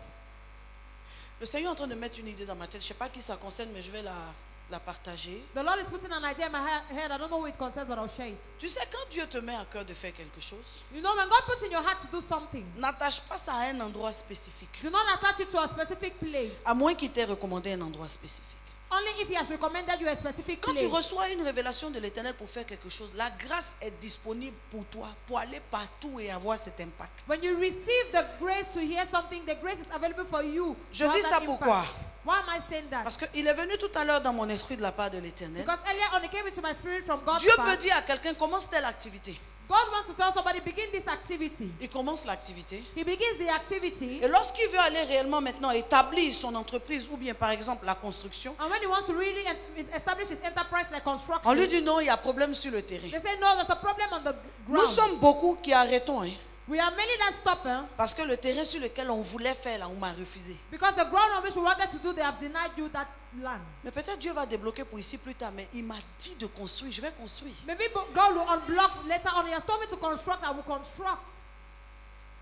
Le Seigneur est en train de mettre une idée dans ma tête. Je ne sais pas qui ça concerne, mais je vais la partager. The Lord is putting an idea in my head. I don't know who it concerns, but I'll share it. Tu sais, quand Dieu te met à cœur de faire quelque chose, You know, when God puts in your heart to do something, n'attache pas ça à un endroit spécifique. do not attach it to a specific place. À moins qu'il t'ait recommandé un endroit spécifique. Only if he has recommended you a specific Quand tu place. reçois une révélation de l'Éternel pour faire quelque chose, la grâce est disponible pour toi pour aller partout et avoir cet impact. When you receive the grace to hear something, the grace is available for you. Je to have dis that ça impact. pourquoi? Why am I saying that? Parce qu'il est venu tout à l'heure dans mon esprit de la part de l'Éternel. Because earlier on it came into my spirit from God's Dieu part. peut dire à quelqu'un, commence telle activité. God wants to tell somebody, begin this activity. Il commence l'activité. He begins the activity. Et lorsqu'il veut aller réellement maintenant établir son entreprise ou bien par exemple la construction, And when he wants to really establish his enterprise like construction, on lui dit non, il y a problème sur le terrain. they say no, there's a problem on the Nous ground. sommes beaucoup qui arrêtons, hein, We are many that stop parce que le terrain sur lequel on voulait faire là, on m'a refusé. because the ground on which we wanted to do, they have denied you that land. Mais peut-être Dieu va débloquer pour ici plus tard, mais il m'a dit de construire, je vais construire. Maybe God will unblock later on. He has told me to construct, I will construct.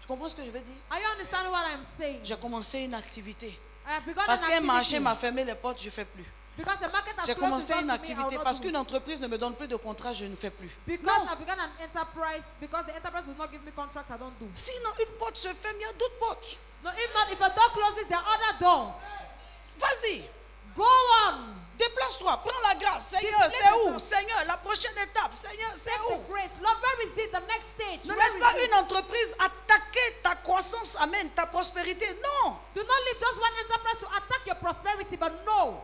Tu comprends ce que je veux dire? Are you understanding what I'm saying? J'ai commencé une activité. I have begun Parce an qu'un marché activity. m'a fermé les portes, je ne fais plus. Because the market has J'ai closed commencé its doors une to me, I activité will not parce do. qu'une entreprise ne me donne plus de contrat, je ne fais plus. Because I began an enterprise, because the enterprise does not give me contracts, I don't do. Sinon, une porte se ferme, il y a d'autres portes. No, if not, if a door closes, there are other doors. Vas-y, Go on. déplace-toi, prends la grâce. Seigneur, Displace c'est où? yourself. Seigneur, la prochaine étape. Seigneur, c'est Take où? the grace. Lord, where is it? The next stage. Ne Where laisse is pas it? une entreprise attaquer ta croissance, amen, ta prospérité. Non. Do not leave just one enterprise to attack your prosperity, but no.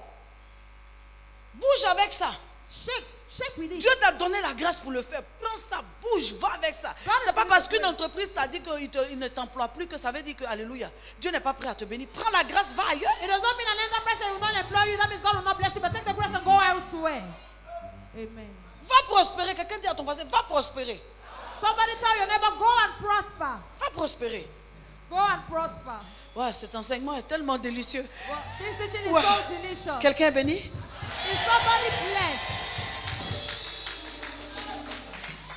Bouge avec ça. Shake with it. Dieu t'a donné la grâce pour le faire. Prends ça, bouge, va avec ça. God C'est has pas given parce you qu'une grace. entreprise t'a dit qu'il ne t'emploie plus que ça veut dire que, alléluia, Dieu n'est pas prêt à te bénir. Prends la grâce, va ailleurs. It does not mean an enterprise will not employ you. That means God will not bless you. But take the grace and go elsewhere. Amen. Va prospérer. Quelqu'un dit à ton voisin, va prospérer. Somebody tell your neighbor, go and prosper. Va prospérer. Go and prosper. Ouais, cet enseignement est tellement délicieux. Well, this teaching is Ouais. so delicious. Quelqu'un est béni? Is somebody blessed?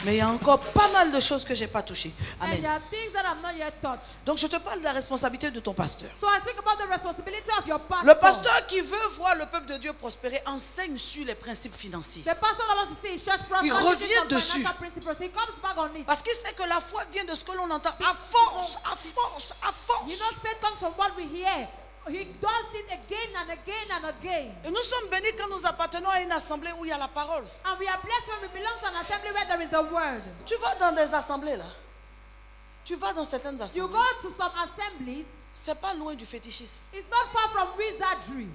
Mais il y a encore pas mal de choses que je n'ai pas touchées. And there Amen. are things that I've not yet touched. Donc je te parle de la responsabilité de ton pasteur. So I speak about the responsibility of your pastor. Le pasteur qui veut voir le peuple de Dieu prospérer enseigne sur les principes financiers. The pastor that wants to see his church prosper. Il teaches revient some dessus. financial principles. He comes back on it. Parce qu'il sait que la foi vient de ce que l'on entend à force, à force, à force. You know, faith comes from what we hear. He does it again and again and again. Et nous sommes bénis quand nous appartenons à une assemblée où il y a la parole. And we are blessed when we belong to an assembly where there is the word. Tu vas dans des assemblées là. Tu vas dans certaines You assemblées. go to some assemblies, C'est pas loin du fétichisme. it's not far from wizardry.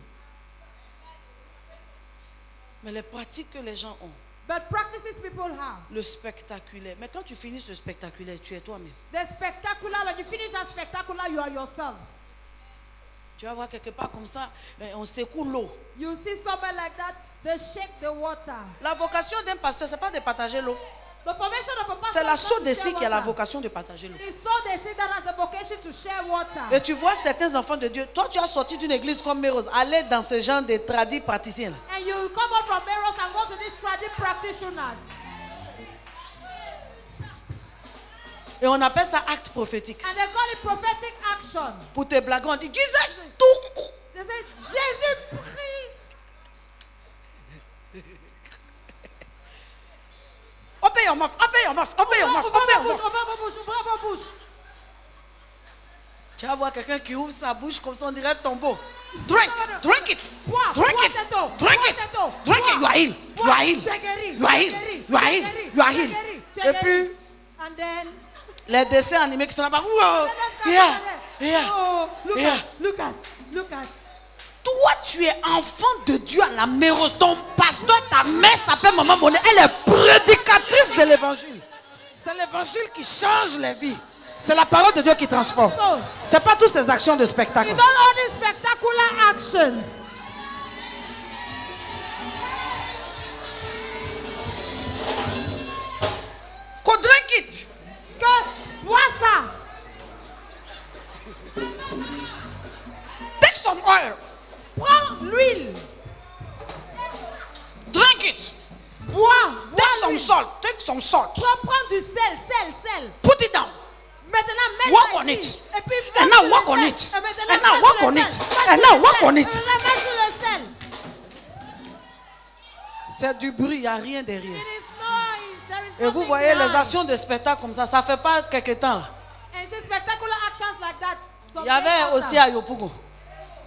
Mais les pratiques que les gens ont, But practices people have. le spectaculaire. Mais quand tu finis ce spectaculaire, tu es toi-même. The spectacular, when you finish that spectacular, you are yourself. Tu vas voir quelque part comme ça, on secoue l'eau. You see somewhere like that, they shake the water. La vocation d'un pasteur, c'est pas de partager l'eau. The formation of a pastor C'est la is not to Sodeci share qui a la water. vocation de partager l'eau. It's so they see that as the vocation to share water. Et tu vois certains enfants de Dieu, toi tu as sorti d'une église comme Mérose, aller dans ce genre de tradis praticiens là. And you come up from Meros and go to these trading practitioners. Et on appelle ça acte prophétique. And they call it prophetic action. Pour tes blagues, on dit Jesus tout. They say, Jésus prie. Open your mouth, open your mouth, open your mouth, open your mouth. Ouvre vos bouches, ouvrez vos bouches. Tu vas voir quelqu'un qui ouvre sa bouche comme ça, on dirait tombeau. Drink, drink it, Bois, drink bois it, cette eau, drink bois it, cette eau, drink it. You are healed, you are healed, Tu es guéri, you are tu es healed, guéri, you are tu es healed, guéri, you are tu es healed. guéri, tu es Et guéri. puis And then, les dessins animés qui sont là-bas. Wow, yeah, oh, look yeah. at, look at, look at. Toi, tu es enfant de Dieu à la Mérose. Ton pasteur, ta mère s'appelle Maman Monet. Elle est prédicatrice de l'évangile. C'est l'évangile qui change les vies. C'est la parole de Dieu qui transforme. C'est pas toutes ces actions de spectacle. You don't all these spectacular actions. Go drink it. Que, bois ça. Take some oil. Prends l'huile. Drink it. Bois, bois Take some l'huile. salt. Take some salt. Prends du sel. Put it down. Maintenant, mets Walk ça on ici. it. Et puis, And mets now sur walk le on sel. it. Et maintenant, And now mets walk sur on le it. sel. Mets And sur now le walk sel. on it. Maintenant, mets sur le sel. C'est du bruit, il n'y a rien derrière. It is noise. There is Et vous nothing voyez les behind. actions de spectacle comme ça, ça fait pas quelque temps là. And see spectacular actions like that. Il y avait aussi à Yopougon.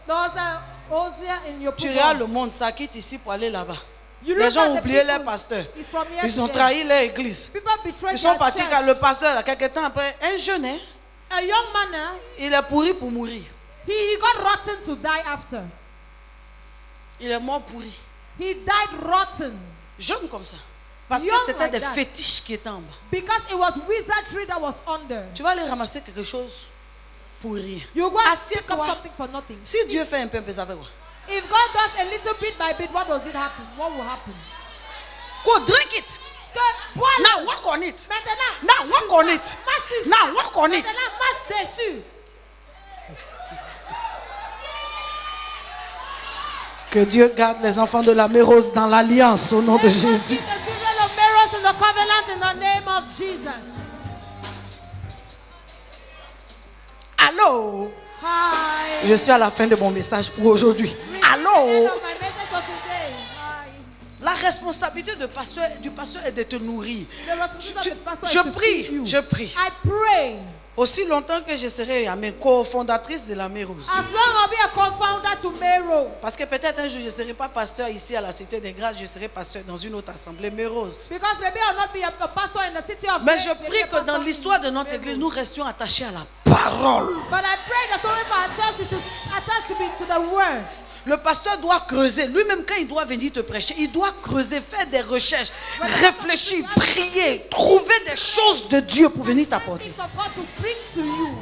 There was a Hosea in your Tu regardes le monde, ça quitte ici pour aller là-bas. You Les look gens at ont the oublié people. leur pasteur. It's from Ils ont yesterday. trahi leur église. People betray Ils sont their partis church. car le pasteur, là, quelques temps après, un jeune, hein, A young man, il est pourri pour mourir. he got rotten to die after. Il est mort pourri. He died rotten Jeune comme ça. Parce que Young c'était like des that. fétiches qui étaient en bas. because it was wizardry that was under. Tu vas aller ramasser quelque chose pour rien. You go and pick Assieds-toi. up something for nothing. Si Dieu fait un peu, ça fait quoi? If God does a little bit by bit, what does it happen? What will happen? Go drink it. Bois Now work on it. Maintenant, Now work on it. marche Now work on it. Maintenant, marche dessus. Que Dieu garde les enfants de la Mérose dans l'alliance au nom de Let God Jésus. keep the children of Meros in the covenant in the name of Jesus. Allô? Hi. Je suis à la fin de mon message pour aujourd'hui. Reach the end Allô? of my message for today. Hi. La responsabilité du pasteur est de te nourrir. The responsibility of the pastor is Je to prie, feed you. je prie. I pray. Aussi longtemps que je serai cofondatrice de la Mérose. As long as I'll be a co-founder to Meros. Parce que peut-être un jour je ne serai pas pasteur ici à la Cité des Grâces, je serai pasteur dans une autre assemblée Mérose. Because maybe I'll not be a pastor in the city of Mais Meros, je maybe prie a que pastor dans in l'histoire de notre Meros. église, nous restions attachés à la parole. But I pray that story for our church, we should attach to the word. Le pasteur doit creuser. Lui-même, quand il doit venir te prêcher, il doit creuser, faire des recherches, réfléchir, prier, trouver des choses de Dieu pour venir t'apporter. Things of God to bring to you.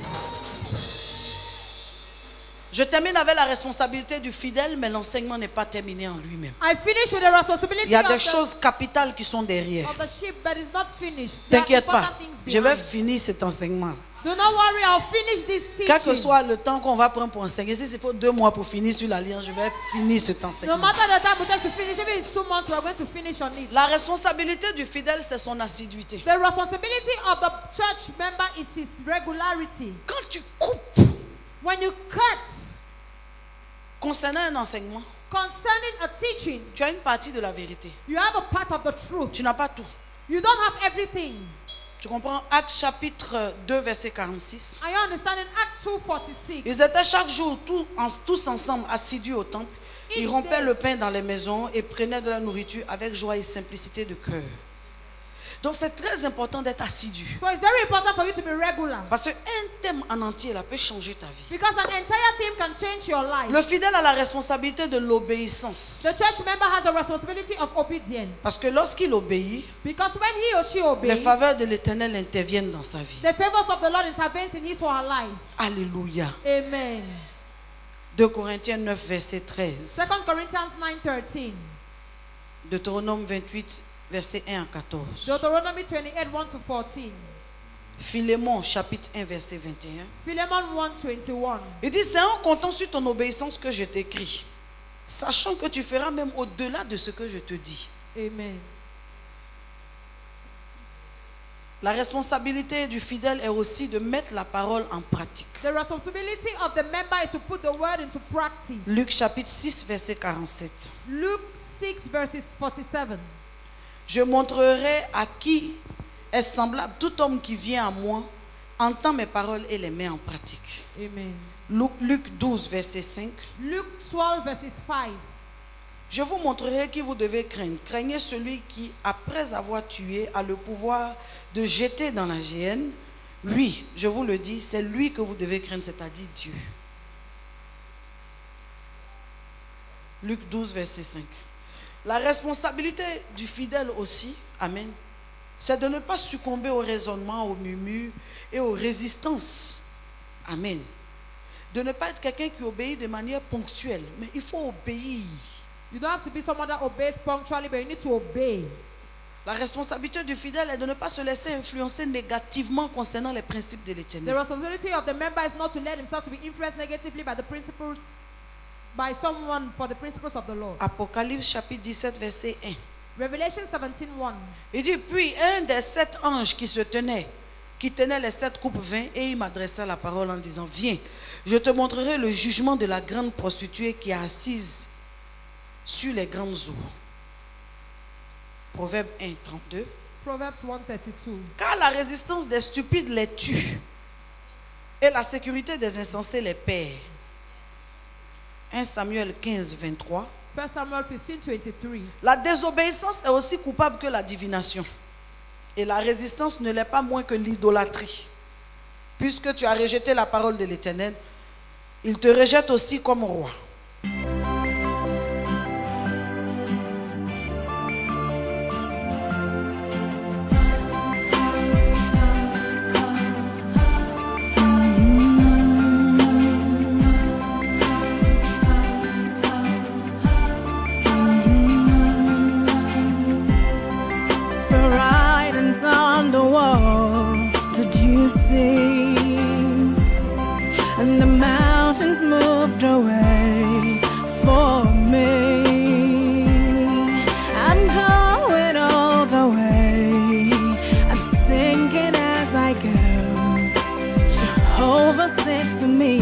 Je termine avec la responsabilité du fidèle, mais l'enseignement n'est pas terminé en lui-même. I finish with the responsibility Il y a des of choses capitales qui sont derrière. the sheep that is not finished. There are T'inquiète pas, important things je vais behind. finir cet enseignement. Do not worry, I'll finish this Quel que teaching. soit le temps qu'on va prendre pour enseigner, si il faut 2 mois pour finir sur l'alliance, je vais finir cet No enseignement. matter the time we take to finish, even if it's 2 months, we're going to finish on it. La responsabilité du fidèle, c'est son assiduité. The responsibility of the church member is his regularity. Quand tu coupes When you cut concernant un enseignement, concerning a teaching, tu as une partie de la vérité. you have a part of the truth. Tu n'as pas tout. You don't have everything. Tu comprends? Actes chapitre 2, verset 46. Are you understanding? Act 2:46. Ils étaient chaque jour tous ensemble assidus au temple. Ils Each rompaient day. le pain dans les maisons et prenaient de la nourriture avec joie et simplicité de cœur. Donc c'est très important d'être assidu. So it's very important for you to be regular. Parce qu'un thème en entier là, peut changer ta vie. Because an entire theme can change your life. Le fidèle a la responsabilité de l'obéissance. The church member has a responsibility of obedience. Parce que lorsqu'il obéit, Because when he or she les obeys, faveurs de l'Éternel interviennent dans sa vie. the favors of the Lord intervenes in his or her life. Alléluia. Amen. 2 Corinthiens 9, verset 13. 2 Corinthians 9:13. Deutéronome 28, verset 1 à 14. Deuteronomy 28, 1-14. Philémon, chapitre 1, verset 21. Philemon 1:21. Il dit, c'est en comptant sur ton obéissance que je t'écris, sachant que tu feras même au-delà de ce que je te dis. Amen. La responsabilité du fidèle est aussi de mettre la parole en pratique. The responsibility of the member is to put the word into practice. Luc chapitre 6, verset 47. Luke 6 verses 47. Je montrerai à qui est semblable tout homme qui vient à moi, entend mes paroles et les met en pratique. Amen. Luc 12, verset 5. Luke 12 verses 5. Je vous montrerai qui vous devez craindre. Craignez celui qui, après avoir tué, a le pouvoir de jeter dans la géhenne. Lui, je vous le dis, c'est lui que vous devez craindre, c'est-à-dire Dieu. Luc 12, verset 5. La responsabilité du fidèle aussi, amen, c'est de ne pas succomber au raisonnement, au murmure et aux résistances. Amen. De ne pas être quelqu'un qui obéit de manière ponctuelle, mais il faut obéir. You don't have to be someone that obeys punctually, but you need to obey. La responsabilité du fidèle est de ne pas se laisser influencer négativement concernant les principes de The l'Éternel. responsibility of the member is not to let himself to be influenced negatively by the principles, by someone for the principles of the Lord. Apocalypse chapitre 17, verset 1. Revelation 17:1. Il dit, puis un des 7 anges qui tenait les 7 coupes vin, et il m'adressa la parole en disant, viens, je te montrerai le jugement de la grande prostituée qui est assise sur les grandes eaux. Proverbe 1, 32. Proverbs 1:32. Car la résistance des stupides les tue, et la sécurité des insensés les perd. 1 Samuel 15, 23. 1 Samuel 15:23. La désobéissance est aussi coupable que la divination. Et la résistance ne l'est pas moins que l'idolâtrie. Puisque tu as rejeté la parole de l'Éternel, il te rejette aussi comme roi. The writings on the wall, did you see? And the mountains moved away for me. I'm going all the way. I'm singing as I go. Jehovah says to me,